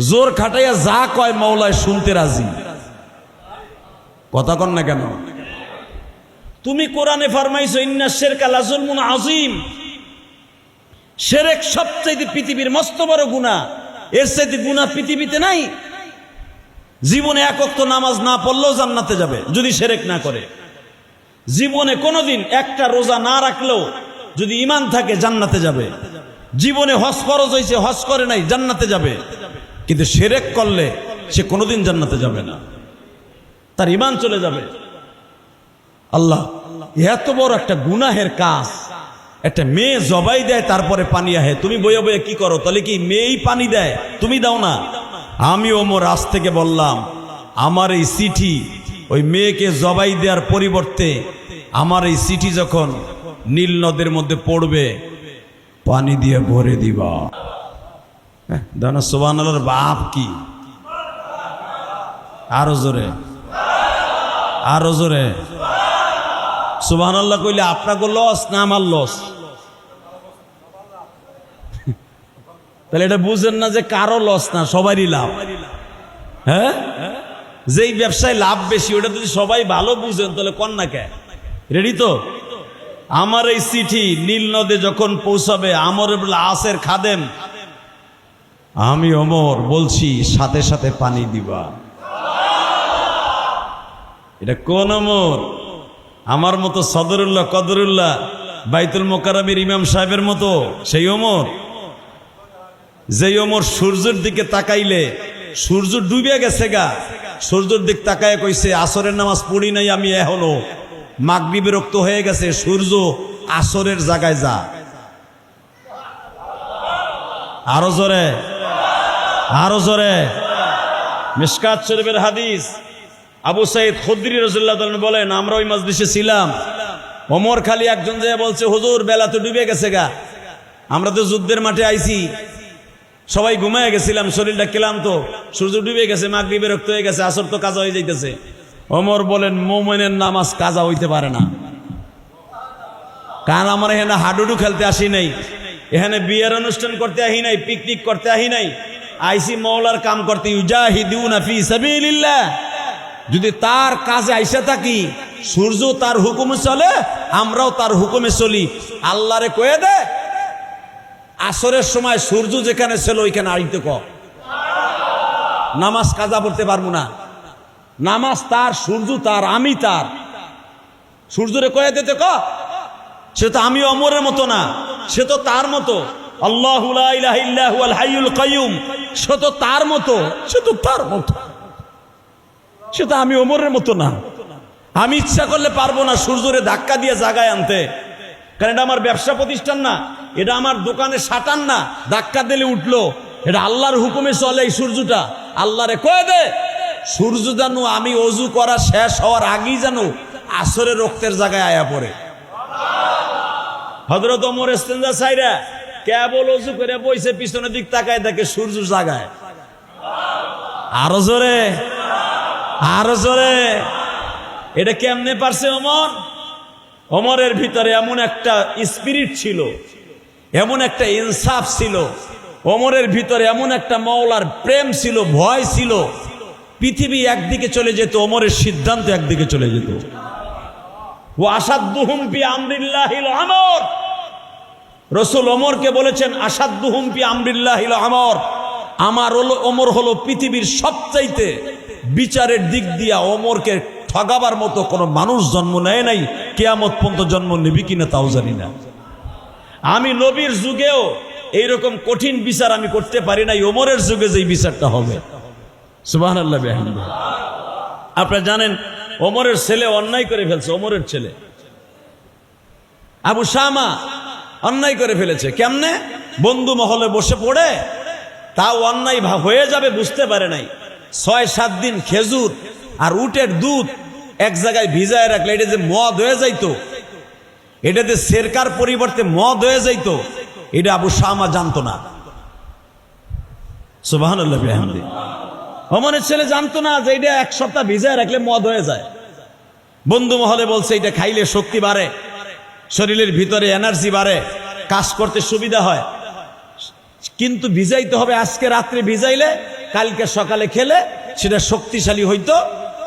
জোর খাটাইয়া যা কয় মৌলায় শুনতে রাজি। কথা কন না কেন? তুমি কোরআনে ফরমাইছো ইন্না শিরকা লা যুলমুন আযীম, শিরক সবচেয়ে পৃথিবীর মস্ত বড় গুনাহ, এর চাইতে গুনাহ পৃথিবীতে নাই। জীবনে এক ওয়াক্ত নামাজ না পড়লেও জান্নাতে যাবে যদি শিরক না করে। জীবনে কোনোদিন একটা রোজা না রাখলেও যদি ঈমান থাকে জান্নাতে যাবে। জীবনে হজ ফরজ হয়েছে, হজ করে নাই, জান্নাতে যাবে। কিন্তু শিরক করলে সে কোনোদিন জান্নাতে যাবে না, তার ঈমান চলে যাবে। আল্লাহ এত বড় একটা গুনাহের কাজ, একটা মেয়ে জবাই দেয় তারপরে পানি আহে, তুমি বইয়ে বইয়ে কি করো? তাহলে কি মেয়েই পানি দেয়, তুমি দাও না? আমি ওমর আজ থেকে বললাম, আমার এই চিঠি ওই মেয়েকে জবাই দেওয়ার পরিবর্তে আমার এই চিঠি যখন নীল নদের মধ্যে পড়বে, পানি দিয়ে ভরে দিবা। দানা সুবহানাল্লাহর বাপ কি? আরো জোরে, আরো জোরে সুবহানাল্লাহ কইলে আপনাকে লস না আমার লস? তাহলে এটা বুঝেন না যে কারো লস না, সবারই লাভ। হ্যাঁ, যেই ব্যবসায় লাভ বেশি ওটা যদি সবাই ভালো বুঝেন তাহলে কন না কে? রেডি তো? আমার এই চিঠি নীল নদে যখন পৌঁছাবে, আমর ইবনে আসের খাদেম আমি ওমর বলছি সাথে সাথে পানি দিবা। এটা কোন ওমর? আমার মতো সদরুল্লাহ কদরুল্লাহ বাইতুল মোকাররমের ইমাম সাহেবের মতো সেই ওমর? যেই ওমর সূর্যের দিকে তাকাইলে সূর্য ডুবে গেছে গা, সূর্যের দিক তাকায় কইছে আসরের নামাজ পড়ি নাই আমি এখনো, মাগরিবের রক্ত হয়ে গেছে, সূর্য আসরের জায়গায় যা। আরো জোরে, আরো জোরে। মিশকাত শরীফের হাদিস, আবু সাইদ খুদরি রাদিয়াল্লাহু তাআলা বলেন, আমরা ওই মজলিসে ছিলাম, ওমর খালি একজন যে বলছে হুজুর বেলা তো ডুবে গেছে গা, আমরা তো যুদ্ধের মাঠে আইছি, সবাই ঘুমায় গেছিলাম, শরীরটা ক্লান্ত, সূর্য ডুবে গেছে, মাগরিবের রক্ত হয়ে গেছে, আসর তো কাজা হয়ে যাইতেছে। ওমর বলেন মুমিনের নামাজ কাজা হইতে পারে না, কারণ আমরা এখানে হাডুডু খেলতে আসি নাই, এখানে বিয়ের অনুষ্ঠান করতে আসি নাই, পিকনিক করতে আসি নাই, আইসি মওলার কাম করতে। ইউজাহিদুনা ফি সাবিলিল্লাহ, যদি তার কাজে আইসা থাকি, সূর্য তার হুকুমে চলে, আমরাও তার হুকুমে চলি। আল্লাহরে কয়ে দে আসরের সময় সূর্য যেখানে ছিল ওইখানে আইতে ক, নামাজ কাজা পড়তে পারবো না। নামাজ তার, সূর্য তার, আমি তার। সূর্যরে কয়ে দিতে ক, সে তো আমি ওমরের মতো না, সে তো তার মতো। আল্লাহু লা ইলাহা ইল্লা হুয়াল হাইয়ুল কাইয়ুম, সে তো তার মতো, সে তো তার মতো, সে তো আমি ওমরের মতো না। আমি ইচ্ছা করলে পারবো না সূর্যরে ধাক্কা দিয়ে জাগায় আনতে, কারণ এটা আমার ব্যবসা প্রতিষ্ঠান না, এটা আমার দোকানে শাটান না, ধাক্কা দিলে উঠলো। এটা আল্লাহর হুকুমে চলে এই সূর্যটা। আল্লাহরে কয়ে দে সূর্য জানো আমি অজু করা শেষ হওয়ার আগেই জানো আসরের রক্তের জায়গায় আয়া পড়ে। হযরত ওমর ইস্তেঞ্জা ছাইরা কেবল অজু করে বইছে, পিছনের দিক তাকায় দেখে সূর্য জাগায়। আরো জোরে, আরো জোরে। এটা কেমনে পারছে ওমর? ওমরের ভিতরে এমন একটা স্পিরিট ছিল, এমন একটা ইনসাফ ছিল, ওমরের ভিতরে এমন একটা মাওলার প্রেম ছিল, ভয় ছিল। পৃথিবী একদিকে চলে যেত, ওমরের সিদ্ধান্ত একদিকে চলে যেত। ও আসাদুহুম ফি আমরিল্লাহিল আমর, রাসূল ওমরকে বলেছেন আসাদুহুম ফি আমরিল্লাহিল আমর, আমার ওমর হলো পৃথিবীর সবচাইতে বিচারের দিক দিয়া ওমরকে ঠগাবার মতো কোনো মানুষ জন্ম নেয় নাই, কিয়ামত পর্যন্ত জন্ম নেবে কিনা তাও জানি না। আমি নবীর যুগেও এইরকম কঠিন বিচার আমি করতে পারি নাই, ওমরের যুগে যেই বিচারটা হবে। সুবহানাল্লাহ বিহামদিহি। আপনারা জানেন ওমরের ছেলে অন্যায় করে ফেলছে, ওমরের ছেলে আবু শামা অন্যায় করে ফেলেছে। কেমনে? বন্ধু মহলে বসে পড়ে, তাও অন্যায় হয়ে যাবে বুঝতে পারে নাই। ৬-৭ দিন খেজুর আর উটের দুধ এক জায়গায় ভিজায় রাখলে এটা যে মদ হয়ে যাইতো, এটাতে সেরকার পরিবর্তে মদ হয়ে যাইতো, এটা আবু শামা জানতো না। সুবহানাল্লাহ বিহামদিহি। ওমরের ছেলে জানতো না যে এটা ১ সপ্তাহ ভিজায় রাখলে মদ হয়ে যায়। বন্ধু মহলে বলছে এটা খাইলে শক্তি বাড়ে, শরীরের ভিতরে এনার্জি বাড়ে, কাজ করতে সুবিধা হয়, কিন্তু ভিজাইতে হবে আজকে রাত্রে ভিজাইলে কালকে সকালে খেলে সেটা শক্তিশালী হইতো।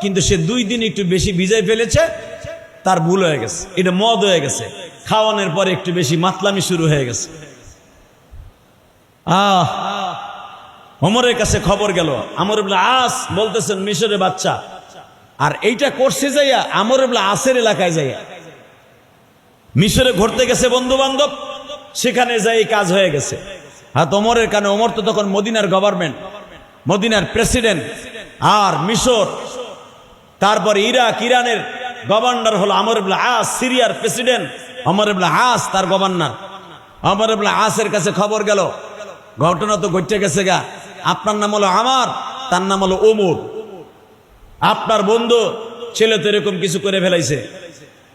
কিন্তু সে 2 দিন একটু বেশি ভিজাই ফেলেছে, তার ভুল হয়ে গেছে, এটা মদ হয়ে গেছে। খাওয়ানোর পরে একটু বেশি মাতলামি শুরু হয়ে গেছে। ওমরের কাছে খবর গেল, আমর ইবনে আস বলতেছেন মিশরের বাচ্চা, আর এইটা করছে যাইয়া আমর ইবনে আসের এলাকায় যাইয়া মিশরে ঘুরতে গেছে বন্ধু বান্ধব, সেখানে যাই কাজ হয়ে গেছে। আর ওমরের কানে, ওমর তো তখন মদিনার গভর্নমেন্ট, মদিনার প্রেসিডেন্ট, আর মিশর, তারপর ইরাক, ইরানের গভর্নর হলো আমর ইবনে আস, সিরিয়ার প্রেসিডেন্ট আমর ইবনে আস, তার গভর্নর। আমর ইবনে আসের কাছে খবর গেল, ঘটনা তো ঘটে গেছে গা, আপনার নাম হলো আমার, তার নাম হলো ওমর, আপনার বন্ধু ছেলে তো এরকম কিছু করে ফেলাইছে,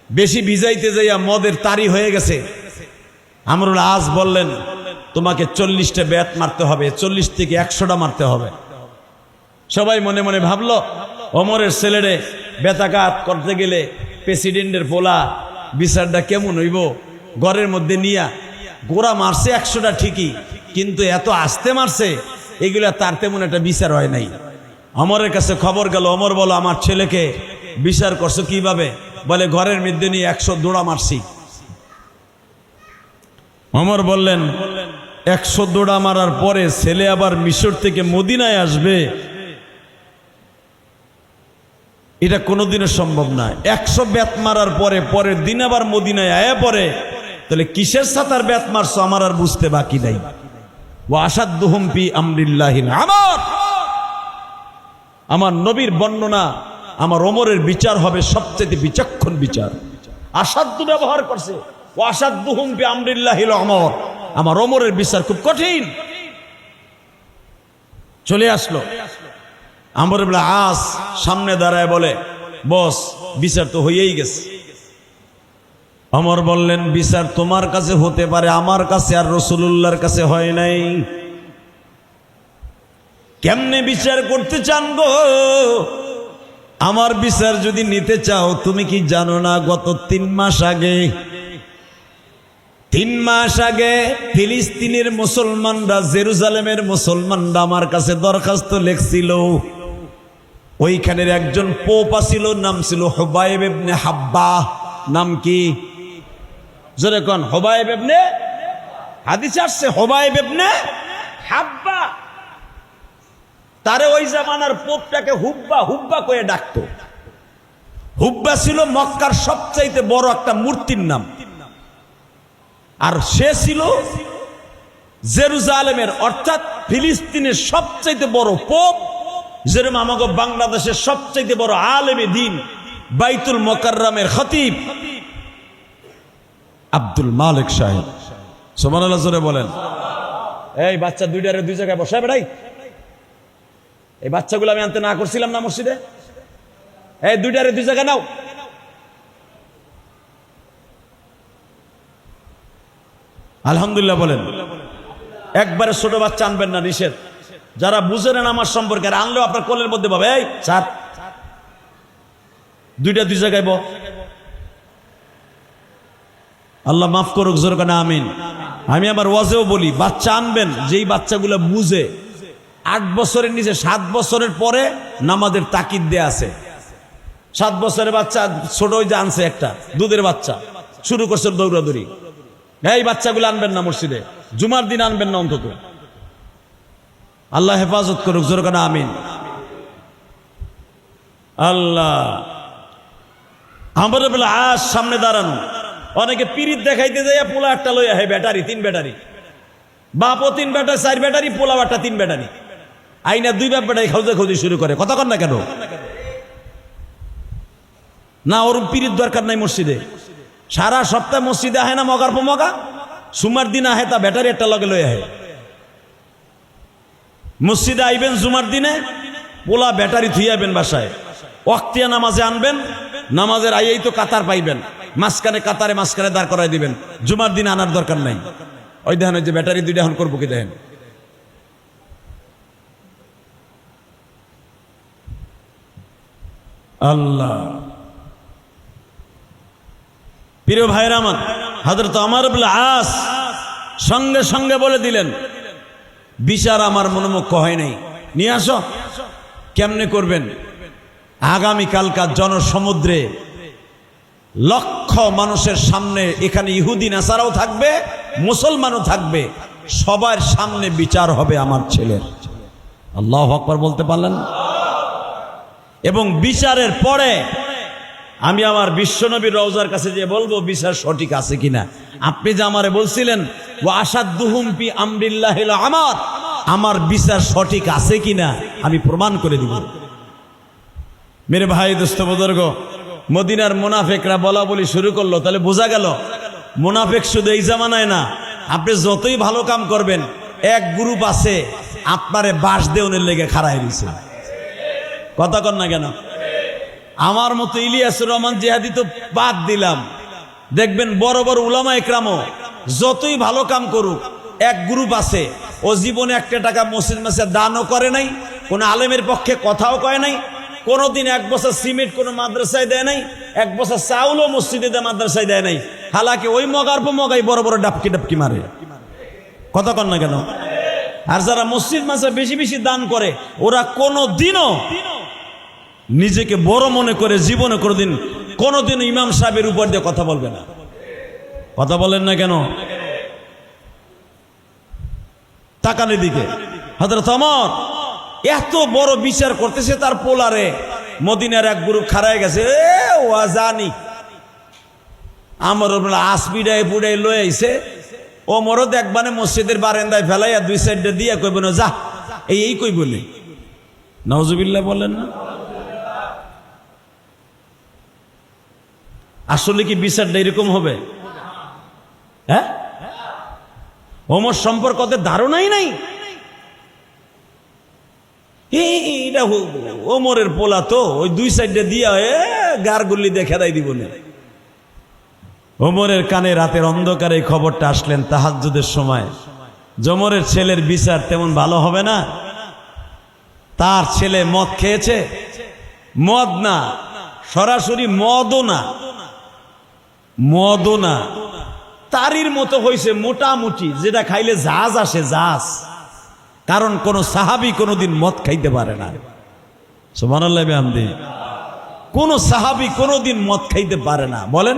বেশি ভিজাইতে যাইয়া মদের তারি হয়ে গেছে। আমরুল আজ বললেন তোমাকে 40টা বেত মারতে হবে, 40 থেকে 100টা মারতে হবে। সবাই মনে মনে ভাবলো ওমরের ছেলেরে বেতাঘাত করতে গেলে প্রেসিডেন্টের পোলা বিচারটা কেমন হইব, ঘরের মধ্যে নিয়া গোড়া মারছে 100টা ঠিকই, কিন্তু এত আস্তে মারছে, এগুলা তার তেমন একটা বিচার হয় নাই। ওমরের কাছে খবর গেল, ওমর বলো আমার ছেলেকে বিচার করছো কিভাবে? বলে ঘরের মধ্যে নিয়ে 100 দৌড়া মারছি। ওমর বললেন 100 দৌড়া মারার পরে ছেলে আবার মিশর থেকে মদিনায় আসবে, এটা কোনোদিনও সম্ভব না। 100 বেত মারার পরে পরের দিন আবার মদিনায় আয়া পড়ে, তাহলে কিসের সাতার বেত মারছো আমার আর বুঝতে বাকি নাই। ওয়া আসাদুহুম ফি আমরিল্লাহিল আমর, আমার নবীর বর্ণনা, আমার ওমরের বিচার হবে সবচেয়ে বিচক্ষণ বিচার। আসাদু ব্যবহার করছে, ওয়া আসাদুহুম ফি আমরিল্লাহিল আমর, আমার ওমরের বিচার খুব কঠিন। চলে আসলো আমর ইবনে আস, সামনে দাঁড়ায় বলে বস বিচার তো হয়েই গেছে। ওমর বললেন বিচার তোমার কাছে হতে পারে, আমার কাছে আর রাসূলুল্লাহর কাছে হয় নাই। কেমনে বিচার করতে চান গো? আমার বিচার যদি নিতে চাও, তুমি কি জানো না গত 3 মাস আগে, 3 মাস আগে ফিলিস্তিনের মুসলমানরা, জেরুজালেমের মুসলমানরা আমার কাছে দরখাস্ত লিখছিল। ওইখানের একজন পোপ ছিল, নাম ছিল হুবাইব ইবনে হাব্বা। নাম কি? জোরে কোন? হুবাইব ইবনে, হাদিসে আসছে হুবাইব ইবনে হাব্বা। তারে ওই জামানার পোপটাকে হুব্বা হুব্বা করে ডাকতো। হুব্বা ছিল মক্কার সবচাইতে বড় একটা মূর্তির নাম, আর সে ছিল জেরুজালেমের অর্থাৎ ফিলিস্তিনের সবচাইতে বড় পোপ, যেরকম আমাকে বাংলাদেশের সবচাইতে বড় আলেমে দিন বাইতুল মোকাররমের খতিব আব্দুল মালিক সাহেব। সুবহানাল্লাহ জোরে বলেন। এই বাচ্চা দুইটারে 2 জায়গায় বসায় বেড়াই, এই বাচ্চাগুলো আমি আনতে না করছিলাম না মসজিদে? এই 2টারে 2 জায়গায় নাও। আলহামদুলিল্লাহ বলেন। একবারে ছোট বাচ্চা আনবেন না, নিষেধ। যারা বুঝে নেন আমার সম্পর্কে, আর আনলেও আপনার কোলের মধ্যে পাবে। এই স্যার 2টা 2 জায়গায় আল্লাহ মাফ করুক, জোর করে আমিন। আমি আবার ওয়াজেও বলি, বাচ্চা আনবেন যেই বাচ্চাগুলো বুঝে, 8 বছরের নিচে 7 বছরের পরে নামাজের তাকিদ দেয়া আছে। 7 বছরের বাচ্চা ছোট ওই যে আনছে একটা দুধের বাচ্চা, শুরু করছে দৌড়াদৌড়ি। এই বাচ্চাগুলো আনবেন না মসজিদে, জুমার দিন আনবেন না অন্তত। আল্লাহ হেফাজত করুক, জোর করে আমিন। আল্লাহ আমর ইবনে আস সামনে দাঁড়ানো, অনেকে পিরিত দেখাইতে যায়, পোলা একটা লইয়া হে ব্যাটারি 3 ব্যাটারি, বাপও 3 ব্যাটারি 4 ব্যাটারি, পোলা একটা 3 ব্যাটারি, আইনা 2 বাপ ব্যাটারি খোঁজাখুঁজি শুরু করে। কথা কন না কেন? না, ওর পিরিত দরকার নাই মসজিদে। সারা সপ্তাহে মসজিদে আহে না মগার পর মগা, সুমার দিন আহে তা ব্যাটারি একটা লগে লইয়া আহে। মসজিদে আইবেন জুমার দিনে, পোলা ব্যাটারি থুইয়াবেন বাসায়, ওয়াক্তিয়া নামাজে আনবেন, নামাজের আইয়েই তো কাতার পাইবেন, মাঝখানে কাতারে মাঝখানে দাঁড় করাই দিবেন। জুমার দিন আনার দরকার নাই। ওই দেখেন ওই যে ব্যাটারি 2টা এখন করবো কি দেখেন। আল্লাহ প্রিয় ভাইরা আমার, হযরত আমর ইবনে আস সঙ্গে সঙ্গে বলে দিলেন, বিচার আমার মনোমুখ হয় নাই, নিয়ে আসো। কেমনে করবেন? আগামীকালকার জনসমুদ্রে লক্ষ মানুষের সামনে, এখানে ইহুদি নাসারাও থাকবে, মুসলমানও থাকবে, সবার সামনে বিচার হবে আমার ছেলের। আল্লাহু আকবার বলতে পারলেন? এবং বিচারের পরে আমি আমার বিশ্বনবীর রওজার কাছে যে বলবো বিচার সঠিক আছে কিনা। আপনি যে আমারে বলছিলেন ওয়া আসাদুহুম ফি আমরিল্লাহিল আমার, আমার বিচার সঠিক আছে কিনা আমি প্রমাণ করে দিব। মেরে ভাই দোস্ত বুজুর্গ, মদিনার মুনাফিকরা বলা বলি শুরু করলো, তাহলে বোঝা গেল মুনাফিক শুধু এই জামানায় না, আপনি যতই ভালো কাম করবেন, এক গ্রুপ আছে আপনারে বাস দেওয়ার লেগে খাড়া হয়ে গেছে। কথা কন না কেন? আমার মতো ইলিয়াসুর রহমান জিহাদি তো বাদ দিলাম, দেখবেন বড় বড় উলামা একরামও যতই ভালো কাম করুক, এক গ্রুপ আছে ও জীবনে 1 টাকা মসজিদ মাসে দানও করে নাই, কোনো আলেমের পক্ষে কথাও কয় নাই, কোনোদিন 1 বছর সিমেন্ট কোনো মাদ্রাসায় দেয় নাই, 1 বছর চাউলও মসজিদে দেয় মাদ্রাসায় দেয় নাই। হালাকি ওই মগার পর মগাই বড় বড় ডাপকি ডাপকি মারে। কথা কন না কেন? আর যারা মসজিদ মাসে বেশি বেশি দান করে, ওরা কোনো দিনও নিজেকে বড় মনে করে জীবনে কোনোদিন ইমাম সাহেবের উপর দিয়ে কথা বলবে না। কথা বলেন না কেন? তাকান এদিকে, হযরত ওমর এত বড় বিচার করতেছে, তার পোলারে মদিনার এক গ্রুপ খাড়ায় গেছে, ওয়া জানি আমর ইবনে আস পিড়াই পুড়াই লয়ে আইছে। ওমরও দেখবানে মসজিদের বারান্দায় ফেলাইয়া 2 সাইডে দিয়া কইবেন যা, এই কই বলে। নাউজুবিল্লাহ বলেন না? আসলে কি বিচারটা এরকম হবে? হ্যাঁ, ওমর সম্পর্কে ওদের ধারণাই নাই। এইটা ওমরের পোলা তো ওই 2 সাইডে দিয়া গারগুল্লি দেখে দেয় দিব না। ওমরের কানে রাতের অন্ধকারে খবরটা আসলেন তাহাজ্জুদের সময়, ওমরের ছেলের বিচার তেমন ভালো হবে না। তার ছেলে মদ খেয়েছে, মদ না সরাসরি মদও না, তারির মতো হয়েছে মোটামুটি, যেটা খাইলে জাহাজ আসে জাহাজ। কারণ কোন সাহাবী কোনোদিন মদ খাইতে পারে না। সুবহানাল্লাহ বিহামদি। কোন সাহাবী কোনোদিন মদ খাইতে পারে না। বলেন,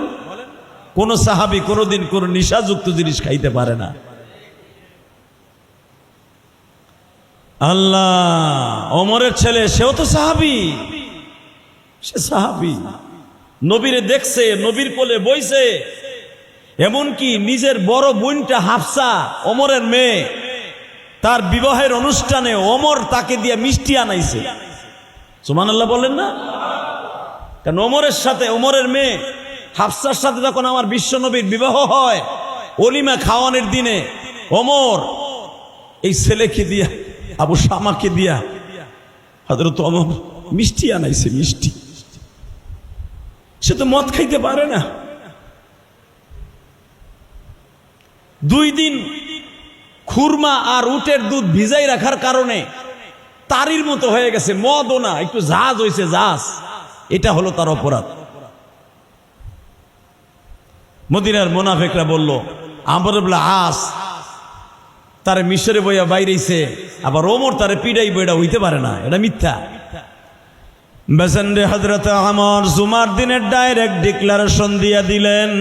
কোন সাহাবী কোনোদিন কোন নিশাযুক্ত জিনিস খাইতে পারে না। আল্লাহ, ওমরের ছেলে সেও তো সাহাবী, সে সাহাবী, নবীরে দেখছে, নবীর কোলে বইছে, এমনকি নিজের বড় বোনটা হাফসা ওমরের মেয়ে, তার বিবাহের অনুষ্ঠানে ওমর তাকে দিয়ে মিষ্টি আনাইছে। সুবহানাল্লাহ বলেন না? কারণ ওমরের সাথে, ওমরের মেয়ে হাফসার সাথে যখন আমার বিশ্বনবীর বিবাহ হয়, অলিমা খাওয়ানোর দিনে ওমর এই ছেলেকে দিয়া, আবু শামাকে দিয়া হযরত ওমর মিষ্টি আনাইছে। মিষ্টি, সে তো মদ খাইতে পারে না। 2 দিন খুরমা আর উটের দুধ ভিজাই রাখার কারণে তারির মতো হয়ে গেছে, মদও না, একটু জাহাজ হয়েছে, জাহাজ। এটা হলো তার অপরাধ। মদিনার মুনাফিকরা বলল, আমর ইবনে আস তারে মিশরে বইয়া বাইরেছে, আবার ওমর তারে পিড়াই বইটা হইতে পারে না, এটা মিথ্যা। বেসেন্ডে হযরত আমর জুমার দিনের ডাইরেক্ট ডিক্লারেশন দিয়া দিলেন,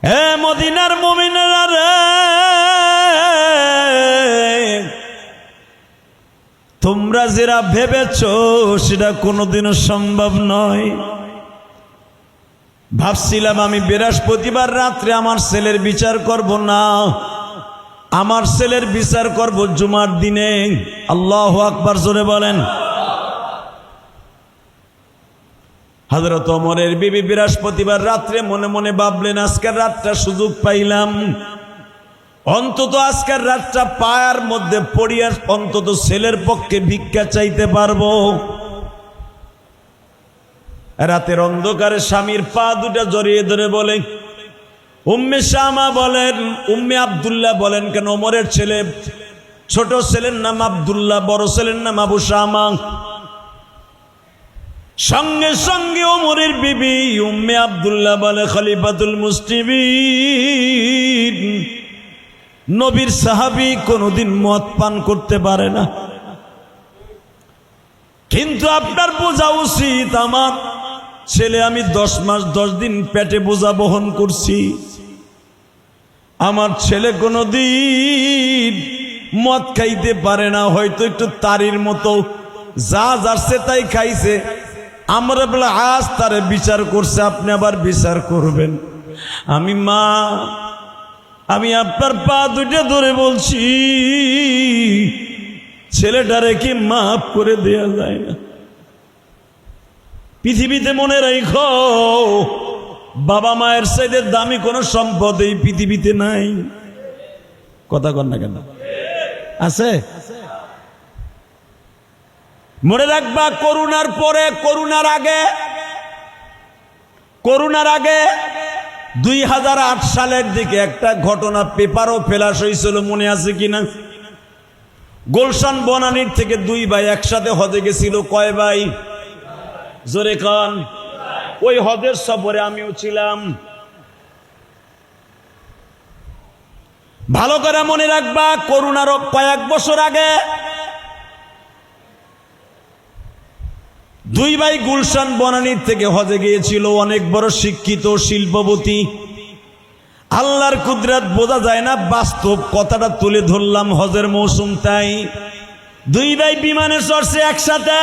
হে মদিনার মুমিনেরা রে, তোমরা যেটা ভেবেছ সেটা কোনোদিনও সম্ভব নয়। ভাবছিলাম আমি বৃহস্পতিবার রাত্রে আমার ছেলের বিচার করব না, আমার ছেলের বিচার করব জুমার দিনে। আল্লাহু আকবার, জোরে বলেন। হযরত ওমরের বিবি বৃহস্পতিবার রাত্রে মনে মনে ভাবলেন, আজকের রাতটা সুযোগ পাইলাম, অন্তত আজকের রাতটা পায়ের মধ্যে পড়িয়া অন্তত ছেলের পক্ষে ভিক্ষা চাইতে পারবো। রাতের অন্ধকারে স্বামীর পা দুটা জড়িয়ে ধরে বলে, উম্মে শামা বলেন, উম্মে আব্দুল্লাহ বলেন কেন? ওমরের ছেলে, ছোট ছেলের নাম আব্দুল্লাহ, বড় ছেলের নাম আবু শামা। সঙ্গে সঙ্গে ওমরের বিবি উম্মে আব্দুল্লাহ বলে, খলিফাতুল মুসলিমিন, নবীর সাহাবী কোনোদিন মদ পান করতে পারে না, কিন্তু আপনার বোঝা উচিত, আমার ছেলে আমি 10 মাস 10 দিন পেটে বোঝা বহন করছি, আমার ছেলে কোনোদিন মদ খাইতে পারে না, হয়তো একটু তারির মতো যা যাচ্ছে তাই খাইছে। আমরা বলে আজ তারে বিচার করছে, আপনি আবার বিচার করবেন? আমি মা, আমি আপনার পা দুটো ধরে বলছি, ছেলেটারে কি মাফ করে দেয়া যায় না? পৃথিবীতে মনে রাখো, বাবা মায়ের চাইতে দামি কোনো সম্পদ এই পৃথিবীতে নাই। কথা কন না কেন? আছে? মনে রাখবা, করোনার পরে, করোনার আগে 2008 সালের দিকে একটা ঘটনা পেপারও ফ্ল্যাশ হয়েছিল, মনে আছে কিনা? গুলশান বনানীর থেকে 2 ভাই একসাথে হজে গেছিল। কয় ভাই? জোরে খান। ওই হজের সফরে আমিও ছিলাম। ভালো করে মনে রাখবা, করোনার কয়েক বছর আগে 2 ভাই গুলশান বনানীর থেকে হজে গিয়েছিল, অনেক বড় শিক্ষিত শিল্পপতি। আল্লাহর কুদরত বোঝা যায় না, বাস্তব কথাটা তুলে ধরলাম, হজের মৌসুম তাই। 2 ভাই বিমানে চড়ছে একসাথে।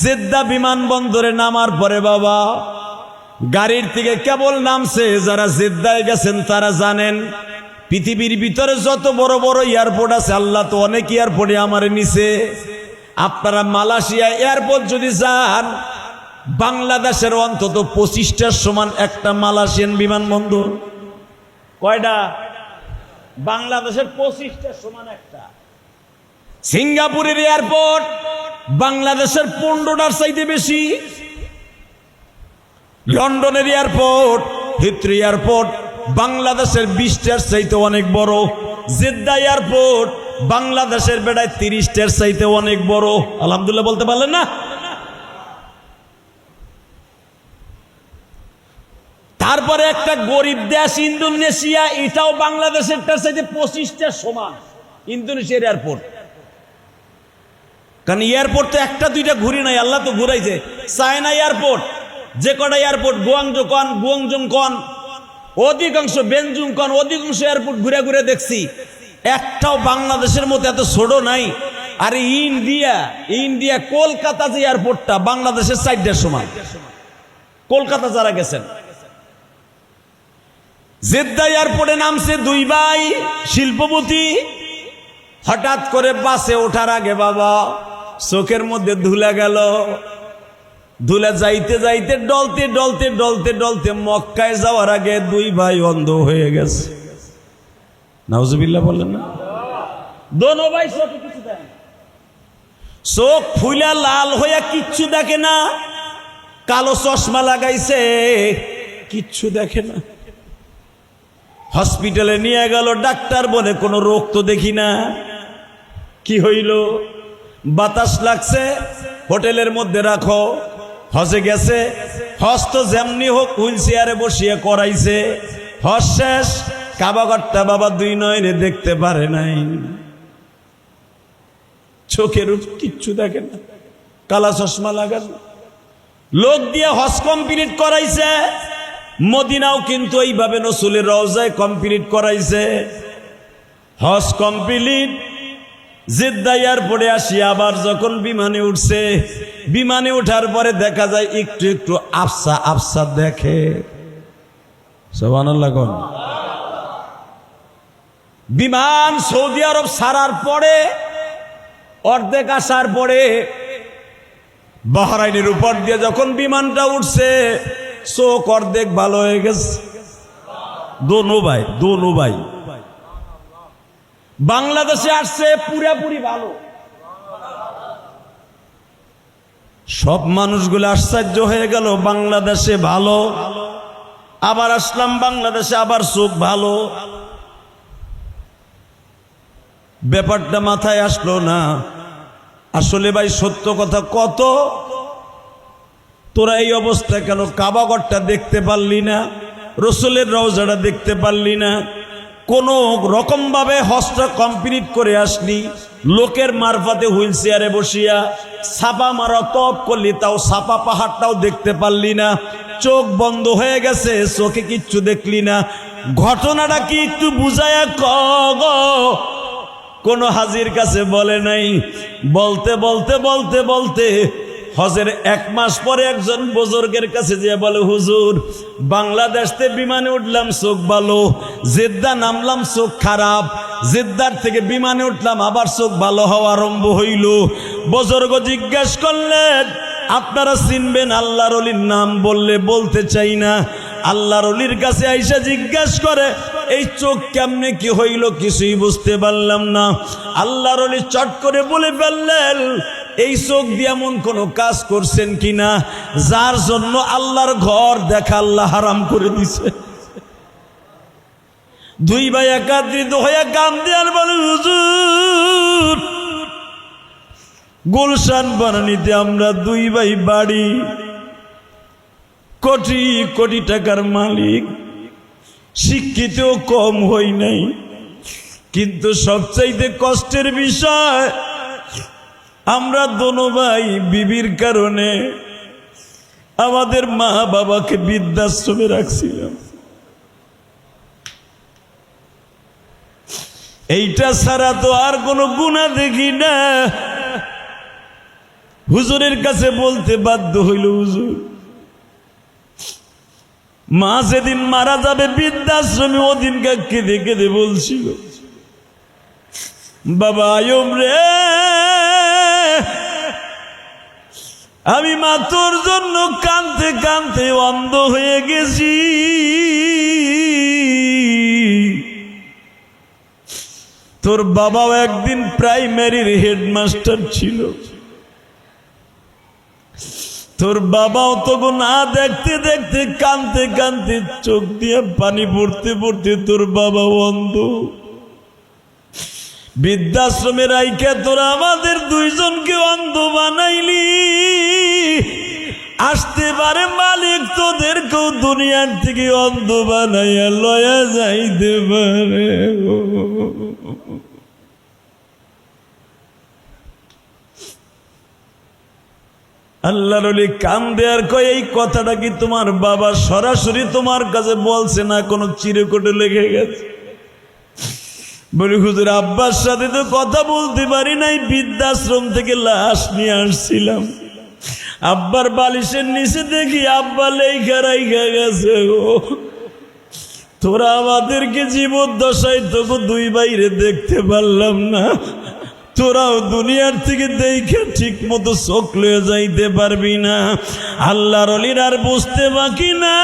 জেদ্দা বিমানবন্দরে নামার পরে বাবা গাড়ির থেকে কেবল নামছে, যারা জেদ্দায় গেছেন তারা জানেন, পৃথিবীর ভিতরে যত বড় বড় এয়ারপোর্ট আছে, আল্লাহ তো অনেক এয়ারপোর্টে আমারে নিছে। আপনারা মালয়েশিয়া এয়ারপোর্ট যদি যান, বাংলাদেশের অন্তত 25টার সমান একটা মালয়েশিয়ান বিমানবন্দর। কয়টা? বাংলাদেশের 25টার সমান একটা। সিঙ্গাপুরের এয়ারপোর্ট বাংলাদেশের 15টার চাইতে বেশি। লন্ডনের এয়ারপোর্ট, হিথ্রো এয়ারপোর্ট বাংলাদেশের 20টার চাইতে অনেক বড়। জেদ্দা এয়ারপোর্ট বাংলাদেশের বেড়ায় 30টার চাইতে অনেক বড়। আলহামদুলিল্লাহ বলতে পারলেন না? তারপরে একটা গরিব দেশ ইন্দোনেশিয়া, এটাও বাংলাদেশেরটার চাইতে 25টার সমান। ইন্দোনেশিয়ার এয়ারপোর্ট, কারণ এয়ারপোর্ট তো একটা দুইটা ঘুরি নাই, আল্লাহ তো ঘুরাইছে। চায়না এয়ারপোর্ট, যে কটা এয়ারপোর্ট, গুয়াংজং কন, অধিকাংশ বেনজুং কন, অধিকাংশ এয়ারপোর্ট ঘুরে ঘুরে দেখছি, একটাও বাংলাদেশের মতো এত ছোট নাই। আর ইন্ডিয়া কলকাতা যে এয়ারপোর্টটা বাংলাদেশের 4টার সমান। কলকাতা যারা গেছেন, জেদ্দা এয়ারপোর্টে নামছে 2 ভাই শিল্পপতি। হঠাৎ করে বাসে ওঠার আগে বাবা চোখের মধ্যে ধুলা গেল। ধুলা যাইতে যাইতে ডলতে ডলতে ডলতে ডলতে মক্কায় যাওয়ার আগে 2 ভাই অন্ধ হয়ে গেছে। নাউজুবিল্লাহ বলেন না? দোনো ভাই চোখে কিছু দেখে না, চোখ ফুলা লাল হইয়া কিচ্ছু দেখে না। কালো চশমা লাগাইছে, কিচ্ছু দেখে না। হসপিটালে নিয়ে গেল, ডাক্তার বলে কোনো রোগ তো দেখি না। কি হইল? বাতাস লাগছে, হোটেলের মধ্যে রাখো। হজে গেছে, হজ তো যেমনি হোক হুইল চেয়ারে বসিয়ে করাইছে, হজ শেষ, কাবাঘরটা বাবা দুই নয়নে দেখতে পারে নাই, চোখের কিচ্ছু দেখে না, কালা চশমা লাগানো লোক দিয়ে হজ কমপ্লিট করাইছে। মদিনাও কিন্তু এইভাবে রাসূলের রওজায় কমপ্লিট করাইছে। হজ কমপ্লিট, জিদ্দা এয়ারপোর্টে আসি আবার যখন বিমানে উঠছে, বিমানে ওঠার পরে দেখা যায় একটু একটু আফসা আফসা দেখে। সুবহানাল্লাহ। বিমান সৌদি আরব ছাড়ার পরে অর্ধেক আসার পরে বাহরাইনের উপর দিয়ে যখন বিমানটা উঠছে, চোখ অর্ধেক ভালো হয়ে গেছে। দোনো ভাই বাংলাদেশে আসছে পুরাপুরি ভালো। সব মানুষগুলো আশ্চর্য হয়ে গেল, বাংলাদেশে ভালো, আবার আসলাম বাংলাদেশে আবার চোখ ভালো। ব্যাপারটা মাথায় আসলো না। আসলে ভাই সত্য কথা, কত তোরা এই অবস্থা কেন? কাবাঘরটা দেখতে পারলি না, রাসূলের রওজাটা দেখতে পারলি না, কোনো রকম ভাবে হজটা কমপ্লিট করে আসলি, লোকের মারফতে হুইল চেয়ারে বসিয়া ছাপা মারা তপ করলি, তাও ছাপা পাহাড়টাও দেখতে পারলি না, চোখ বন্ধ হয়ে গেছে, চোখে কিচ্ছু দেখলি না। ঘটনাটা কি একটু বুঝায়া কগ? কোন হাজির কাছে বলে নাই। বলতে বলতে বলতে বলতে হজের 1 মাস পরে একজন বুজুর্গের কাছে যেয়ে বলে, হুজুর, বাংলাদেশতে বিমানে উঠলাম চোখ ভালো, জেদ্দা নামলাম চোখ খারাপ, জেদ্দার থেকে বিমানে উঠলাম আবার চোখ ভালো হওয়া আরম্ভ হইল। বুজুর্গ জিজ্ঞেস করলেন, আপনারা চিনবেন আল্লাহর ওলির নাম? বললে বলতে চাই না। আল্লাহর ওলির কাছে আইসা জিজ্ঞেস করে, এই চোখ কেমনে কি হইল? কিছুই বুঝতে পারলাম না। আল্লাহর ওলি চট করে বলে ফেললেন, এই চোখ দিয়ে এমন কোন কাজ করছেন কিনা যার জন্য আল্লাহর ঘর দেখা আল্লাহ হারাম করে দিছে। দুই ভাই একাত্রিত হইয়া গাম দেয়ার বলে, হুজুর, গুলশান বনানীতে আমরা দুই ভাই বাড়ি, কোটি কোটি টাকার মালিক, শিক্ষিত কম হই নাই, কিন্তু সবচাইতে কষ্টের বিষয় আমরা দোনো ভাই বিবির কারণে আমাদের মা বাবাকে বৃদ্ধাশ্রমে রাখছিলাম। এইটা ছাড়া তো আর কোনো গুনাহ দেখি না। হুজুরের কাছে বলতে বাধ্য হইল, হুজুর, মা যেদিন মারা যাবে বৃদ্ধাশ্রমে, ওদিনকে কেঁদে কেঁদে বলছিল, বাবা আয়ুব রে, আমি মা তোর জন্য কাঁদতে কাঁদতে অন্ধ হয়ে গেছি। তোর বাবাও একদিন প্রাইমারির হেডমাস্টার ছিল, তোর বাবাও তোকে না দেখতে দেখতে কাঁদতে কাঁদতে চোখ দিয়ে পানি পড়তে পড়তে তোর বাবা অন্ধ। বৃদ্ধাশ্রমে রাইখা তোরা আমাদের দুইজনকে অন্ধ বানাইলি। আসতে পারে মালিক তোদেরকেও দুনিয়ার থেকে অন্ধ বানাইয়া লয়া যাইতে পারে। আল্লাহর ওলি কান্দে আর কয়, এই কথাটা কি তোমার বাবা সরাসরি তোমার কাছে বলছে না কোনো চিরকুটে লেগে গেছে? বলি, হুজুর, আব্বার সাথে তো কথা বলতে পারি নাই, বৃদ্ধাশ্রম থেকে লাশ নিয়ে আসছিলাম, আব্বার বালিশের নিচে দেখি আব্বা লেখা রাইখা গেছে। তোরা আমাদেরকে জীবদ্দশায় তবু দুই বাইরে দেখতে পারলাম না, তোরাও দুনিয়ার থেকে দেখে ঠিক মতো চোখ লয়ে যাইতে পারবি না। আল্লাহর ওলির আর বুঝতে বাকি না।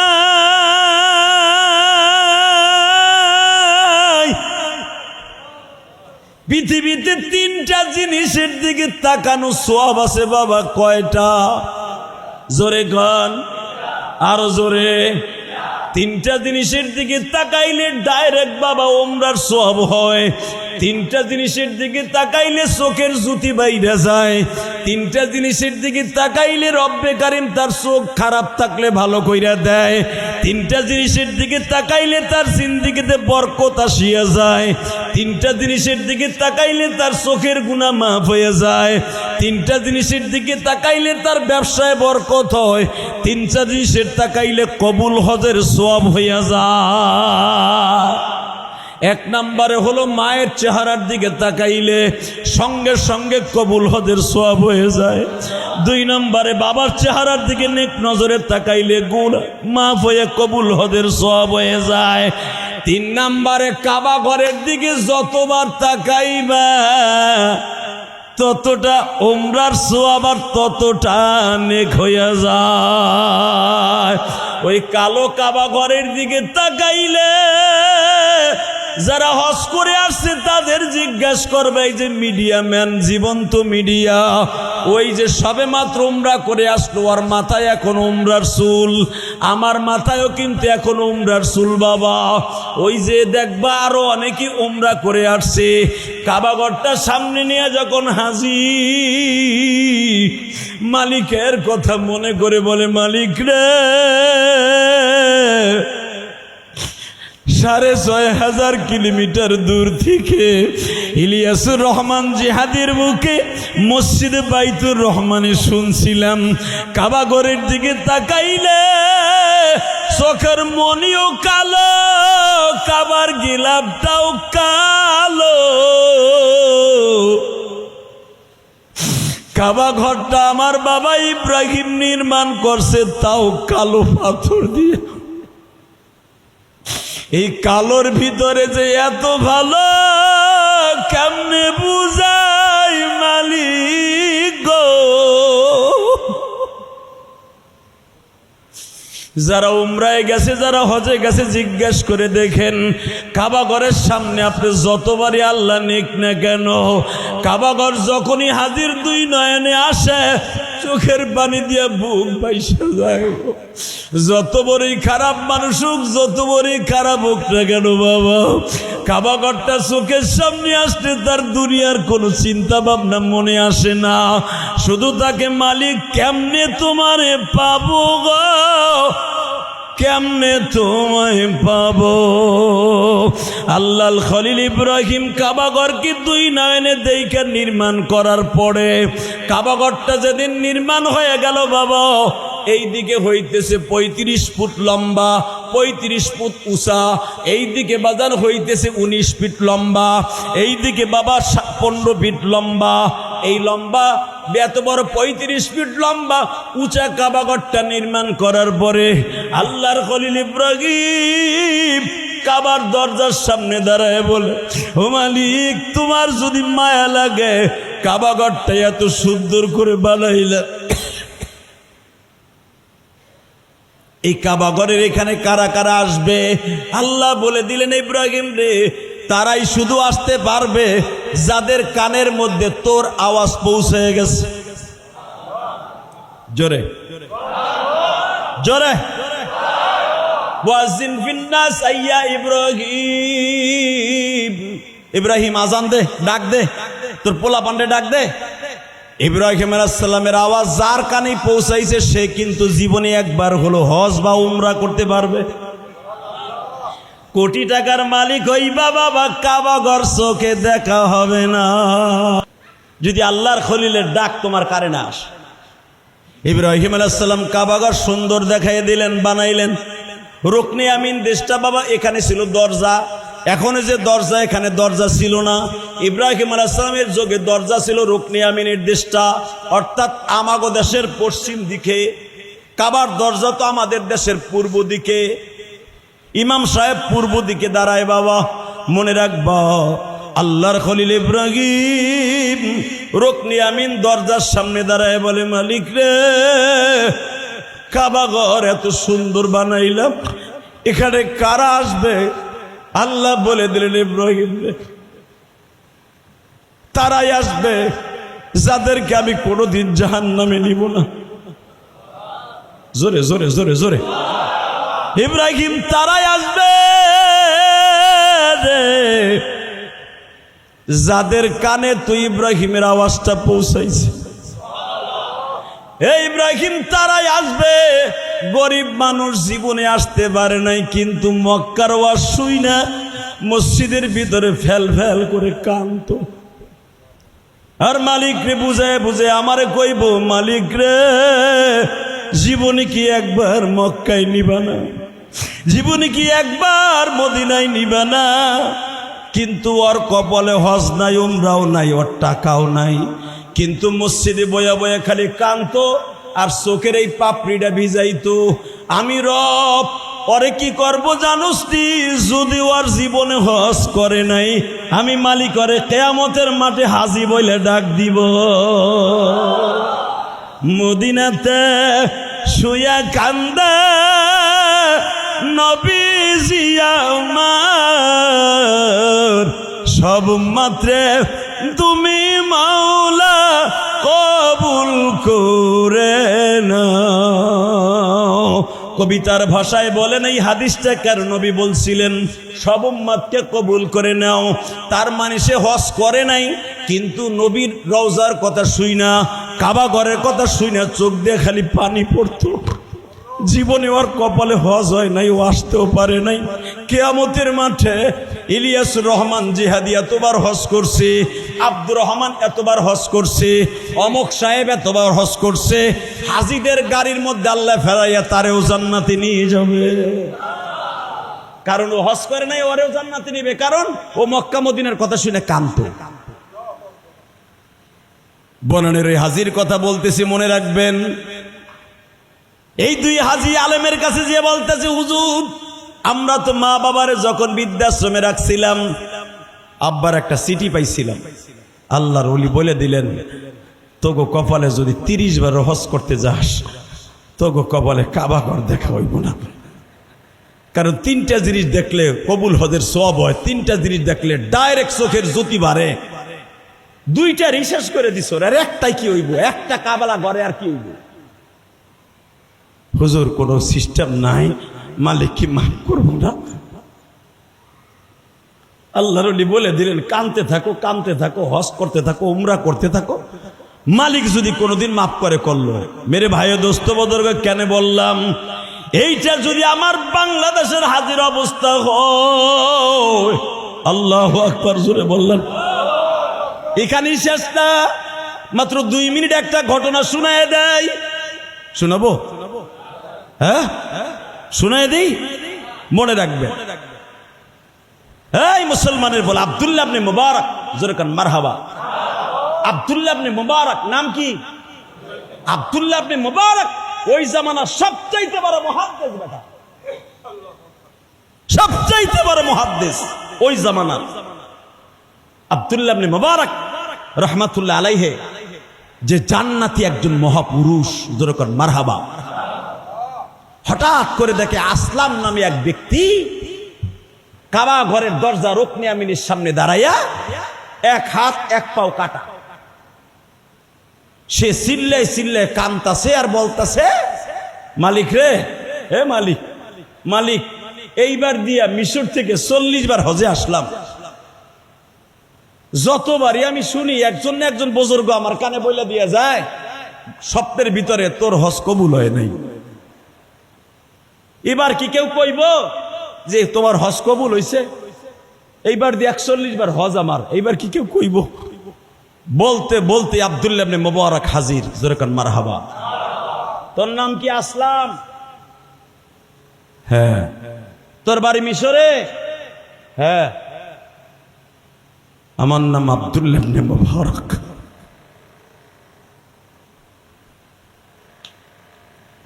পৃথিবীতে 3টা জিনিসের দিকে তাকানো সওয়াব আছে বাবা। কয়টা? জোরে গান, আরো জোরে। তিনটা জিনিসের দিকে তাকাইলে ডাইরেক্ট বাবা ওমরার সওয়াব হয়। তিনটা জিনিসের দিকে তাকাইলে চোখের জ্যোতি বাইরে যায়। তিনটা জিনিসের দিকে তাকাইলে রব্বে কারিম তার চোখ খারাপ থাকলে ভালো কইরা দেয়। তিনটা জিনিসের দিকে তাকাইলে তার জিন্দেগিতে বরকত আসিয়া যায়। তিনটা জিনিসের দিকে তাকাইলে তার চোখের গুনাহ মাফ হয়ে যায়। তিনটা জিনিসের দিকে তাকাইলে তার ব্যবসায় বরকত হয়। তিনটা জিনিসের তাকাইলে কবুল হজের সওয়াব হইয়া যায়। এক নম্বরে হলো মায়ের চেহারার দিকে তাকাইলে সঙ্গে সঙ্গে কবুল হজের সওয়াব হয়ে যায়। দুই নম্বরে বাবার চেহারার দিকে নেক নজরে তাকাইলে গুনাহ মাফ হয়ে কবুল হজের সওয়াব হয়ে যায়। তিন নম্বরে কাবা ঘরের দিকে যতবার তাকাইবা ততটা উমরার সওয়াব আর ততটা নেক হইয়া যায়। ওই কালো কাবা ঘরের দিকে তাকাইলে যারা হজ করে আসছে তাদের জিজ্ঞাসা করবে, এই যে মিডিয়া ম্যান, জীবন্ত মিডিয়া, ওই যে সবে মাত্র উমরা করে আসলো, ওর মাথায় এখন উমরার চুল, আমার মাথায়ও কিন্তু এখন উমরার চুল বাবা। ওই যে দেখবা আরো অনেকে উমরা করে আসছে, কাবাঘরটা সামনে নিয়ে যখন হাজির মালিকের কথা মনে করে বলে, মালিক রে ৬,৫০০ কিলোমিটার দূর থেকে ইলিয়াসুর রহমান জিহাদির মুখে মসজিদে বাইতুর রহমানে শুনছিলাম, কাবাঘরের দিকে তাকাইলে চোখের মনিও কালো, কাবার গিলাপটাও কালো। কাবা ঘরটা আমার বাবা ইব্রাহিম নির্মাণ করছে, তাও কালো পাথর দিয়ে। এই কালোর ভিতরে যে এত ভালো কেমনে বুঝাই মালিক গো। যারা উমরায় গেছে, যারা হজে গেছে, জিজ্ঞেস করে দেখেন, কাবা ঘরের সামনে আপনি যতবারই আল্লাহ নেক না কেন, কাবা ঘর যখনই হাজির দুই নয়নে আসে চোখের পানি দিয়া বুক বাইসা যায়। যত বড়ই খারাপ মানুষ হোক, যত বড়ই খারাপ হোক না কেন বাবা, কাবা ঘরটা চোখের সামনে আসলে তার দুনিয়ার কোনো চিন্তা ভাবনা মনে আসে না, শুধু তাকে মালিক কেমনে তোমারে পাবো গো, কেমনে তোমায় পাবো। আল্লাহর খলিল ইব্রাহিম কাবাঘরকে দুই নয়নে দেইখা নির্মাণ করার পরে কাবাঘরটা যেদিন নির্মাণ হয়ে গেল বাবা, এই দিকে হইতেছে ৩৫ ফুট লম্বা, ৩৫ ফুট উঁচা, এই দিকে বাজার হইতেছে ১৯ ফিট লম্বা, এই দিকে বাবা ১৫ ফিট লম্বা। এই লম্বা এত বড় ৩৫ ফিট লম্বা উঁচা কাবাঘরটা নির্মাণ করার পরে আল্লাহর খলিল ইব্রাহিম কাবার দরজার সামনে দাঁড়ায় বলে, ও মালিক, তোমার যদি মায়া লাগে কাবাঘরটা এত সুন্দর করে বানাইলা, এই কাবাঘরের এখানে কারা কারা আসবে? আল্লাহ বলে দিলেন, ইব্রাহিম রে, তারাই শুধু আসতে পারবে যাদের কানের মধ্যে তোর আওয়াজ পৌঁছে গেছে। জোরে জোরে ওয়াজিন ফিন্নাস আইয়া ইব্রাহিম, ইব্রাহিম আজান দে, ডাক দে, তোর পোলা পান্ডে ডাক দে। ইব্রাহিম আলাইহিস সালামের আওয়াজ যার কানে পৌঁছাইছে সে কিন্তু জীবনে একবার হলো হজ বা উমরা করতে পারবে। কোটি টাকার মালিক হইবা বাবা, কাবাঘর চোখে দেখা হবে না যদি আল্লাহর খলিলের ডাক তোমার কানে না আসে। ইব্রাহিম আলাইহিস সালাম কাবাঘর সুন্দর দেখাই দিলেন, বানাইলেন। রুকনে আমিন দেশটা বাবা এখানে ছিল দরজা, এখন যে দরজা এখানে দরজা ছিল না। ইব্রাহিম আলাইহিস সালামের যুগে দরজা ছিল রুকনে আমিনের দেশটা, অর্থাৎ আমাগো দেশের পশ্চিম দিকে। কাবার দরজা তো আমাদের দেশের পূর্ব দিকে। ইমাম সাহেব পূর্ব দিকে দাঁড়ায় বাবা, মনে রাখবা। আল্লাহর খলিল ইব্রাহিম রুকনে আমিন দরজার সামনে দাঁড়ায় বলে, মালিক রে, কাবাঘর এত সুন্দর বানাইলাম, এখানে কারা আসবে? আল্লাহ বলে দিলেন, ইব্রাহিম রে, তারাই আসবে যাদেরকে আমি কোনোদিন জাহান্নামে নিব না। জোরে জোরে জোরে জোরে ইব্রাহিম তারাই আসবে যাদের কানে তুই ইব্রাহিমের আওয়াজটা পৌঁছাইছে। এই ইব্রাহিম তারাই আসবে গরিব মানুষ জীবনে আসতে পারে নাই, কিন্তু মক্কার ওয়াজ শুই না মসজিদের ভিতরে ফেল ফেল করে কাঁদতো। আর মালিক রে বুঝায় বুঝে আমারে কইব, মালিক রে জীবনে কি একবার মক্কায় নিবা না, জীবনে কি একবার মদিনায় নিবা না? কিন্তু ওর কপালে হজ নাই, উমরাও নাই, ওর টাকাও নাই, কিন্তু মসজিদে বয়া বয়া খালি কাঁদতো আর চোখের এই পাপড়িটা ভিজাইতো। আমি রব ওরে কি করব জানোস নি? যদি ওর জীবনে হজ করে নাই, আমি মালিক ওরে কিয়ামতের মাঠে হাজি বলে ডাক দিব। মদিনাতে শুয়া কান্দে নবীজি আমার, সব মাত্রে তুমি মাওলা কবুল করে নাও। কবিতার ভাষায় বলেন এই হাদিসটা কার নবী বলছিলেন, সব উম্মতকে কবুল করে নাও। তার মানে সে হজ করে নাই, কিন্তু নবীর রওজার কথা শুই না, কাবা ঘরের কথা শুই না, চোখ দিয়ে খালি পানি পড়তো। জীবনে ওর কপালে হজ হয় নাই, ও আসতেও পারে নাই। কিয়ামতের মাঠে ইলিয়াসুর রহমান জিহাদি এতবার হজ করছে, আব্দুর রহমান এতবার হজ করছে, অমক সাহেব এতবার হজ করছে, হাজিদের গাড়ির মধ্যে আল্লাহ ফেরাইয়া তারেও জান্নাতে নিয়ে যাবে। কারণ ও হজ করে নাই, ওরেও জান্নাতে নিবে, কারণ ও মক্কা মদিনার কথা শুনে কাঁদতো। বনানের ওই হাজির কথা বলতেছি, মনে রাখবেন। এই দুই হাজি আলেমের কাছে যে বলতেছে, হুজুর আমরা তো মা বাবারে যখন বৃদ্ধাশ্রমে রাখছিলাম, আব্বার একটা চিঠি পাইছিলাম, আল্লাহর ওলি বলে দিলেন তোগো কপালে যদি 30 বার হজ করতে যাস, তোগো কপালে কাবা ঘর দেখা হইব না। কারণ 3টা জিনিস দেখলে কবুল হজের সওয়াব হয়, 3টা জিনিস দেখলে ডাইরেক্ট চোখের জ্যোতি বাড়ে। 2টা রিসার্চ করে দিছ, আর একটাই কি হইব? একটা কাবালা ঘরে আর কি হইব? হুজুর কোনো সিস্টেম নাই, মালিক কি মাফ করবো না? আল্লাহর ওলি বলে দিলেন কানতে থাকো, কানতে থাকো, হজ করতে থাকো, উমরা করতে থাকো, মালিক যদি কোনোদিন মাফ করে করলো। মেরে ভাই দোস্ত বুজুর্গ, কেন বললাম? এইটা যদি আমার বাংলাদেশের হাজির অবস্থা হয়, আল্লাহু আকবার জোরে বললেন। এখানেই শেষ না, মাত্র 2 মিনিট একটা ঘটনা শুনায় দেয়। শোনাবো? হ্যাঁ শুনায় দেই, মনে রাখবে। এই মুসলমানের বল আব্দুল্লাহ ইবনে মুবারক, জোরে কান মারহাবা। আব্দুল্লাহ ইবনে মুবারক নাম কি? আব্দুল্লাহ ইবনে মুবারক ওই জামানার সবচাইতে বড় মুহাদ্দিস বেটা, সবচাইতে বড় মুহাদ্দিস ওই জামানার আব্দুল্লাহ ইবনে মুবারক রাহমাতুল্লাহ আলাইহি, যে জান্নাতি একজন মহাপুরুষ, জোরে কান মারহাবা। হঠাৎ করে দেখে আসলাম নামে এক ব্যক্তি কাবা ঘরের দরজা রুকনে আমিনের সামনে দাঁড়াইয়া, এক হাত এক পাও কাটা। সে চিল্লাই চিল্লাই কান্তাছে আর বলতাছে, মালিক রে, হে মালিক, মালিক এইবার দিয়া মিশর থেকে 40 বার হজে আসলাম, যতবারই আমি শুনি একজন না একজন বুজুর্গ আমার কানে বলে দিয়া যায় স্বপ্নের ভিতরে তোর হজ কবুল হয় নাই। এবার কি কেউ কইব যে তোমার হজ কবুল হইছে? এইবার দিয়ে 41 বার হজ আমার, এইবার কি কেউ কইব? বলতে বলতে আব্দুল্লাহ ইবনে মুবারক হাজির, জোরে কান মারহাবা। তোর নাম কি? আসলাম। হ্যাঁ। তোর বাড়ি মিশরে? হ্যাঁ। আমার নাম আব্দুল্লাহ ইবনে মুবারক।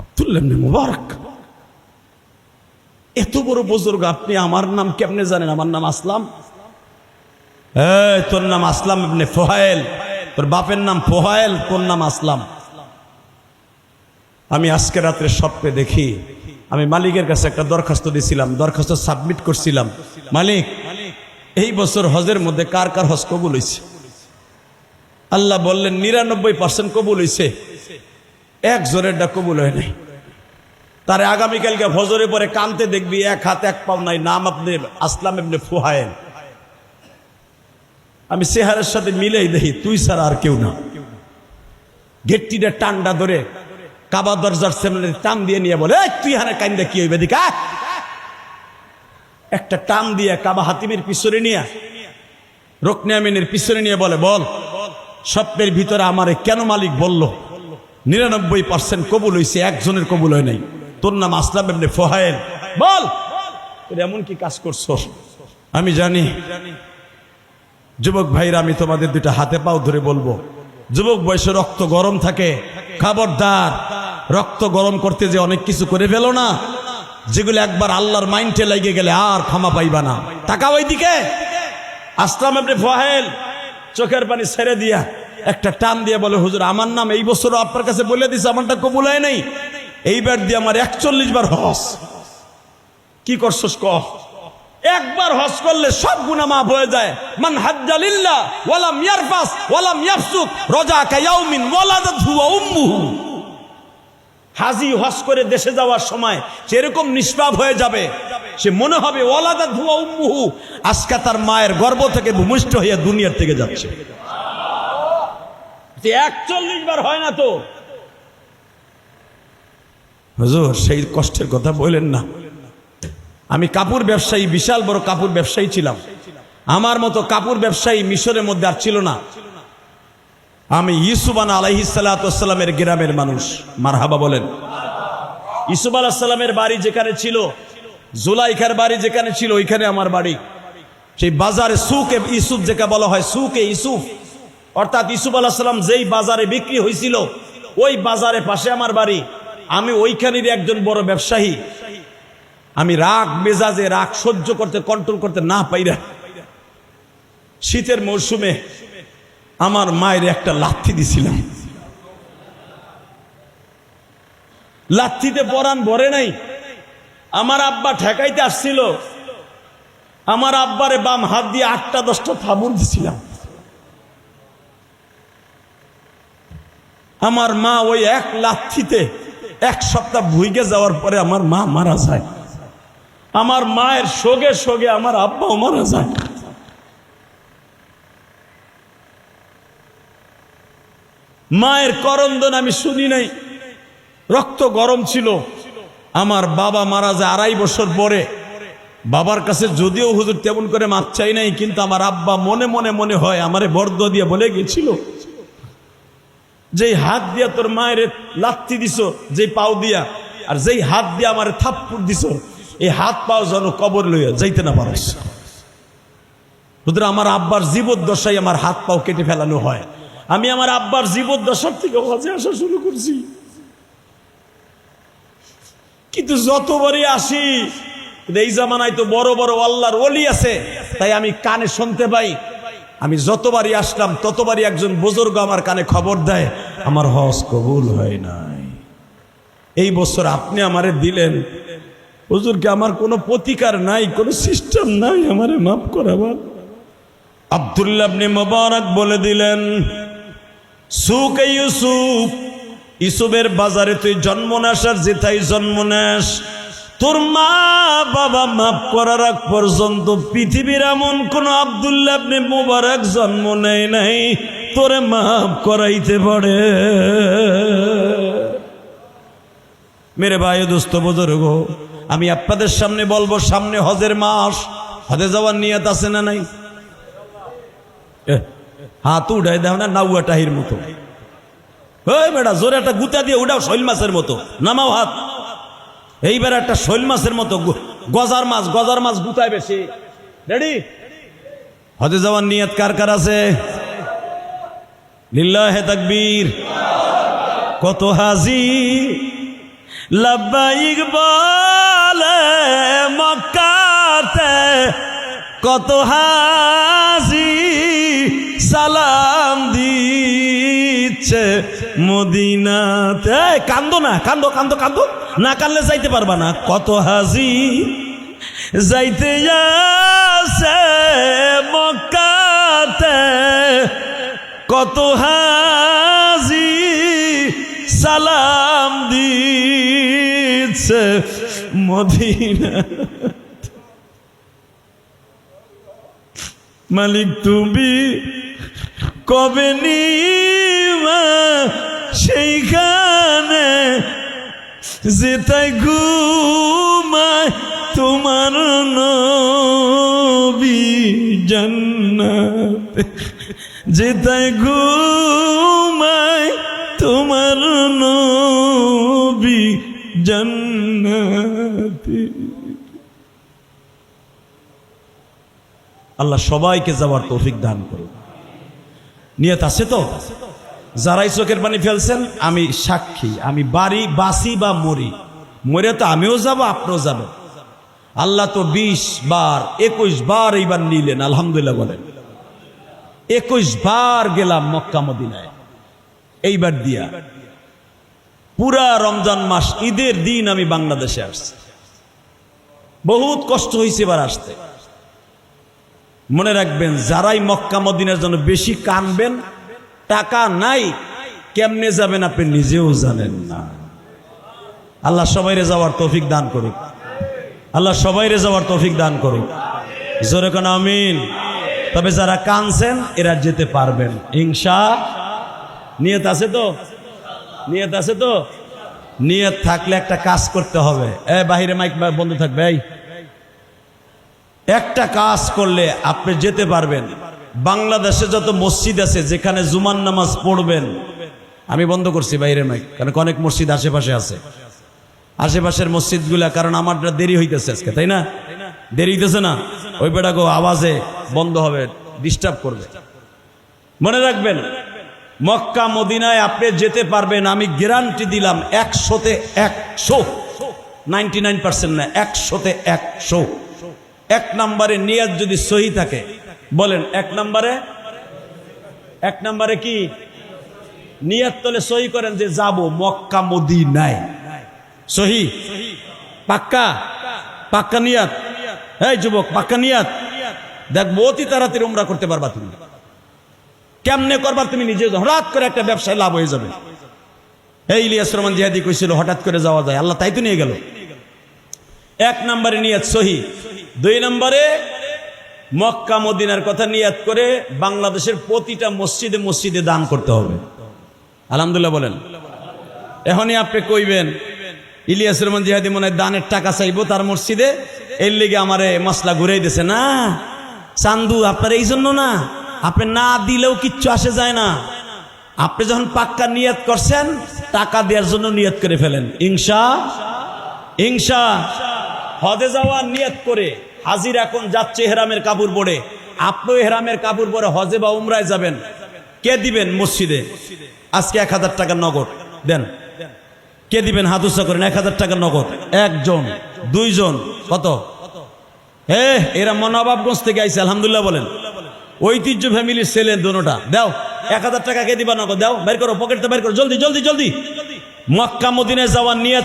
আব্দুল্লাহ ইবনে মুবারক এত বড় বুজুর্গ, আপনি আমার নাম কেমনে জানেন? আমার নাম আসলাম। তোর নাম আসলাম ইবনে ফুহাইল, তোর বাপের নাম ফুহাইল, তোর নাম আসলাম। আমি আজকে রাত্রে স্বপ্নে দেখি, আমি মালিকের কাছে একটা দরখাস্ত দিয়েছিলাম, দরখাস্ত সাবমিট করছিলাম, মালিক এই বছর হজের মধ্যে কার কার হজ কবুল হয়েছে? আল্লাহ বললেন 99% কবুল হয়েছে, এক জোরেরটা কবুল হয় নাই। তারে আগামীকালকে ফজরে পরে কানতে দেখবি এক হাত এক পাও নাই, নাম আপনি আসলাম ইবনে ফুহাইল। আমি চেহারার সাথে মিলেই দেখি তুই ছাড়া আর কেউ না। গেটটিটা টান্ডা ধরে কাবা দরজার সামনে টান দিয়ে নিয়ে বলে, তুই হারে কান্দা কি হইবে দিকা, একটা টান দিয়ে কাবা হাতিমের পিছনে নিয়ে রুকনে আমিনের পিছনে নিয়ে বলে, বল স্বপ্নের ভিতরে আমারে কেন মালিক বলল 99% কবুল হয়েছে, একজনের কবুল হয় নাই, তোর নাম আসলাম ইবনে ফুহাইল, বল তুই এমন কি কাজ করছো। আমি জানি যুবক ভাইরা, আমি তোমাদের দুইটা হাতে পাও ধরে বলবো, যুবক বয়সে রক্ত গরম থাকে, খবরদার রক্ত গরম করতে যে অনেক কিছু করে ফেলো না, যেগুলো একবার আল্লাহর মাইন্ডে লেগে গেলে আর ক্ষমা পাইবা না। তাকাও ওইদিকে। আসলাম ইবনে ফুহাইল চোখের পানি ছেড়ে দিয়া একটা টান দিয়ে বলে, হুজুর আমার নাম এই বছরও আপনার কাছে বলে দিছে, আমারটা কবুল হয় নাই, এইবার দিয়ে আমার 41 বার হজ। কি করছস কহ? একবার হজ করলে সব গুনাহ মাফ হয়ে যায়। মান হাজ্জা লিল্লাহ ওয়ালাম ইয়ারফাস ওয়ালাম ইয়াফসুক রাজা কায়াউমিন ওয়ালাদাতহু উম্মুহু। হাজি হজ করে দেশে যাওয়ার সময় সেরকম নিষ্পাপ হয়ে যাবে, সে মনে হবে ওয়ালাদাতহু উম্মুহু, আজকে তার মায়ের গর্ভ থেকে ভূমিষ্ঠ হয়ে দুনিয়ার থেকে যাচ্ছে। 41 বার হয় না তো হুজুর, সেই কষ্টের কথা বলেন না। আমি কাপড় ব্যবসায়ী, বিশাল বড় কাপড় ব্যবসায়ী ছিলাম। আমার মতো কাপড় ব্যবসায়ী মিশরের মধ্যে আর ছিল না। আমি ইউসুফ আলাইহিস সালাতু ওয়াস সালামের গ্রামের মানুষ। মারহাবা বলেন। ইউসুফ আলাইহিস সালামের বাড়ি যেখানে ছিল, জুলাইখার বাড়ি যেখানে ছিল, ওইখানে আমার বাড়ি। সেই বাজারে সুকে ইউসুফ যেটা বলা হয়, সুকে ইউসুফ, অর্থাৎ ইউসুফ আলাইহিস সালাম যেই বাজারে বিক্রি হয়েছিল ওই বাজারে পাশে আমার বাড়ি। আমি ওইখানের একজন বড় ব্যবসায়ী। আমি রাগ মেজাজে রাগ সহ্য করতে, কন্ট্রোল করতে না পাইরা শীতের মৌসুমে আমার মায়ের একটা লাথি দিছিলাম। লাথিতে পরান ভরে নাই। আমার আব্বা ঠেকাইতে আসছিল, আমার আব্বারে বাম হাত দিয়ে 8-10টা থাবুর দিছিলাম। আমার মা ওই এক লাথিতে 1 সপ্তাহ ভুইগে যাওয়ার পরে আমার মা মারা যায়। আমার মায়ের শোকে শোকে আমার আব্বাও মারা যায়। মায়ের করন্দন আমি শুনি নাই, রক্ত গরম ছিল। আমার বাবা মারা যায় 2.5 বছর পরে। বাবার কাছে যদিও হুজুর তেমন করে মাপ চাই নাই, কিন্তু আমার আব্বা মনে মনে মনে হয় আমারে বর্দ দিয়ে বলে গেছিল, যেই হাত দিয়া তোর মায়ের লাথি দিছ, যেই পাও দিয়া, আর যেই হাত দিয়া আমার থাপ্পড় দিছ, এই হাত পাও যেন কবর লইয়া যাইতে না পারস। হুজুর আমার আব্বার জীবদ্দশায় আমার হাত পাও কেটে ফেলানো হয়। আমি আমার আব্বার জীবদ্দশার থেকে হজে আসা শুরু করছি, কিন্তু যতবারই আসি, এই জামানায় তো বড় বড় আল্লাহর ওলি আছে, তাই আমি কানে শুনতে পাই। আমি যতবারই আসলাম ততবারই একজন বুজুর্গ আমার কানে খবর দেয়, আমার হজ কবুল হয় নাই। এই বছর আপনি আমারে দিলেন, হুজুরকে আমার কোনো প্রতিকার নাই, কোনো সিস্টেম নাই, আমারে মাফ করাবার। আব্দুল্লাহ ইবনে মুবারক বলে দিলেন, সুক ইউসুফ, ইউসুফের বাজারে তুই জন্ম নেস আর যেথায় জন্ম নেস, তোর মা বাবা মাফ করার আগ পর্যন্ত পৃথিবীর এমন কোন আব্দুল্লাহ ইবনে মুবারক জন্ম নেয় নাই তোরে মাফ করাইতে পারে। মেরে ভাই দোস্ত বুজুর্গ, আমি আপনাদের সামনে বলবো, সামনে হজের মাস, হজে যাওয়ার নিয়ত আছে না নাই? হাত উঠাই দেও না নাউয়া টাহির মতো। ওই বেটা জোরে একটা গুতা দিয়ে উঠাও শৈল মাছের মতো, নামাও হাত। এইবার একটা শৈল মাছের মতো গজার মাছ গুতায় বেশি। রেডি? হজে যাওয়ার নিয়ত কার কার আছে? লিল্লাহে তাকবীর। কত হাজি লাব্বাইক বলে মক্কাতে, কত হাজি সালাম দিচ্ছে মদিনাতে। কান্দো না, কান্দো কান্দো কান্দো, না কান্দলে যাইতে পারবা না। কত হাজি যাইতে আসে মক্কাতে, কত হাজি সালাম দিচ্ছে দিছে মদিনা। মালিক তুমি কবে নিবা সেইখানে যেটাই ঘুমায় তোমার নবী জান্নাতে, যেটাই ঘুমায় তোমার নবী জান্নাতে। আল্লাহ সবাইকে যাওয়ার তৌফিক দান করুন। নিয়ত আছে তো? যারাই চোখের পানি ফেলছেন আমি সাক্ষী, আমি বাড়ি বাসি বা মরি, মরে তো আমিও যাব, আপনিও যাবেন। আল্লাহ তো 20 বার 21 বার এইবার নিলেন, আলহামদুলিল্লাহ বলেন। 21 বার গেলাম মক্কা মদিনায় এইবার দিয়া। পুরা রমজান মাস ঈদের দিন আমি বাংলাদেশে আসছি। বহুত কষ্ট হয়েছে এবার আসতে। মনে রাখবেন, যারাই মক্কা মদিনার জন্য বেশি কানবেন, টাকা নাই, কেমনে যাবেন আপনি নিজেও জানেন না। আল্লাহ সবাইরে যাওয়ার তৌফিক দান করুক, আল্লাহ সবাইরে যাওয়ার তৌফিক দান করুক, জোরে কোন আমিন। তবে যারা কানছেন এরা যেতে পারবেন ইনশাআল্লাহ। নিয়ত আছে তো? নিয়ত আছে তো? নিয়ত থাকলে একটা কাজ করতে হবে। বাহিরে মাইক বন্ধ থাকবে। এই একটা কাজ করলে আপনি যেতে পারবেন। বাংলাদেশে যত মসজিদ আছে যেখানে জুমার নামাজ পড়বেন, আমি বন্ধ করছি বাইরে মাইক, কারণ অনেক মসজিদ আশেপাশে আছে, আশেপাশের মসজিদগুলা, কারণ আমার দেরি হইতেছে আজকে, তাই না? দেরি হইতেছে না? ওই বেটাকে আওয়াজে বন্ধ হবে, ডিস্টার্ব করবে। মনে রাখবেন, মক্কা মদিনায় আপনি যেতে পারবেন, আমি গ্যারান্টি দিলাম 100-তে 100, 99% না, 100-তে 100। এক নম্বরে নিয়ত যদি সহি থাকে, বলেন এক নম্বরে কি নিয়ত? তোলে সহি করেন যে যাব মক্কা মদিনায়। সহি, পাক্কা, পাক্কা নিয়ত। এই যুবক, পাক্কা নিয়ত। দেখবো অতি তাড়াতাড়ি উমরা করতে পারবা তুমি। কেমনে করবা তুমি নিজে? হঠাৎ করে একটা ব্যবসায় লাভ হয়ে যাবে। এই ইলিয়াস রহমান জিহাদি কইছিল হঠাৎ করে যাওয়া যায়, আল্লাহ তাই তো নিয়ে গেল। এক নম্বরে নিয়ত সহি। 2 নম্বরে মক্কা মদিনার কথা নিয়ত করে বাংলাদেশের প্রতিটা মসজিদে মসজিদে দান করতে হবে। আলহামদুলিল্লাহ বলেন। এখনই আপনি কইবেন ইলিয়াস রহমান জিহাদি মনে হয় দানের টাকা চাইবো তার মসজিদে, এর লেগে আমারে মশলা ঘুরাই দিছে। না চান্দু, আপনার এই জন্য না, আপনি না দিলেও কিচ্ছু আসে যায় না। আপনি যখন পাক্কা নিয়ত করছেন, টাকা দেওয়ার জন্য নিয়ত করে ফেলেন। ইনশা হজে যাওয়ার নিয়ত করে হাজির এখন যাচ্ছে হেরামের কাপড় পরে, আপনিও হেরামের কাপড় পরে হজে বা উমরায় যাবেন। কে দিবেন? মসজিদে আজকে 1000 টাকা নগদ দেন। কে দিবেন? হাত উঁচা করেন। 1000 টাকা নগদ। 1 জন 2 জন কত? এরা মনোবাবগঞ্জ থেকে আইছে, আলহামদুলিল্লাহ বলেন। ঐতিহ্য ফ্যামিলির ছেলে দুটোটা। দাও 1000 টাকা কে দিবা নগদ? দাও, বের করো, পকেটটা বের করো, জলদি জলদি জলদি। মক্কা মদিনায় যাওয়ার নিয়ত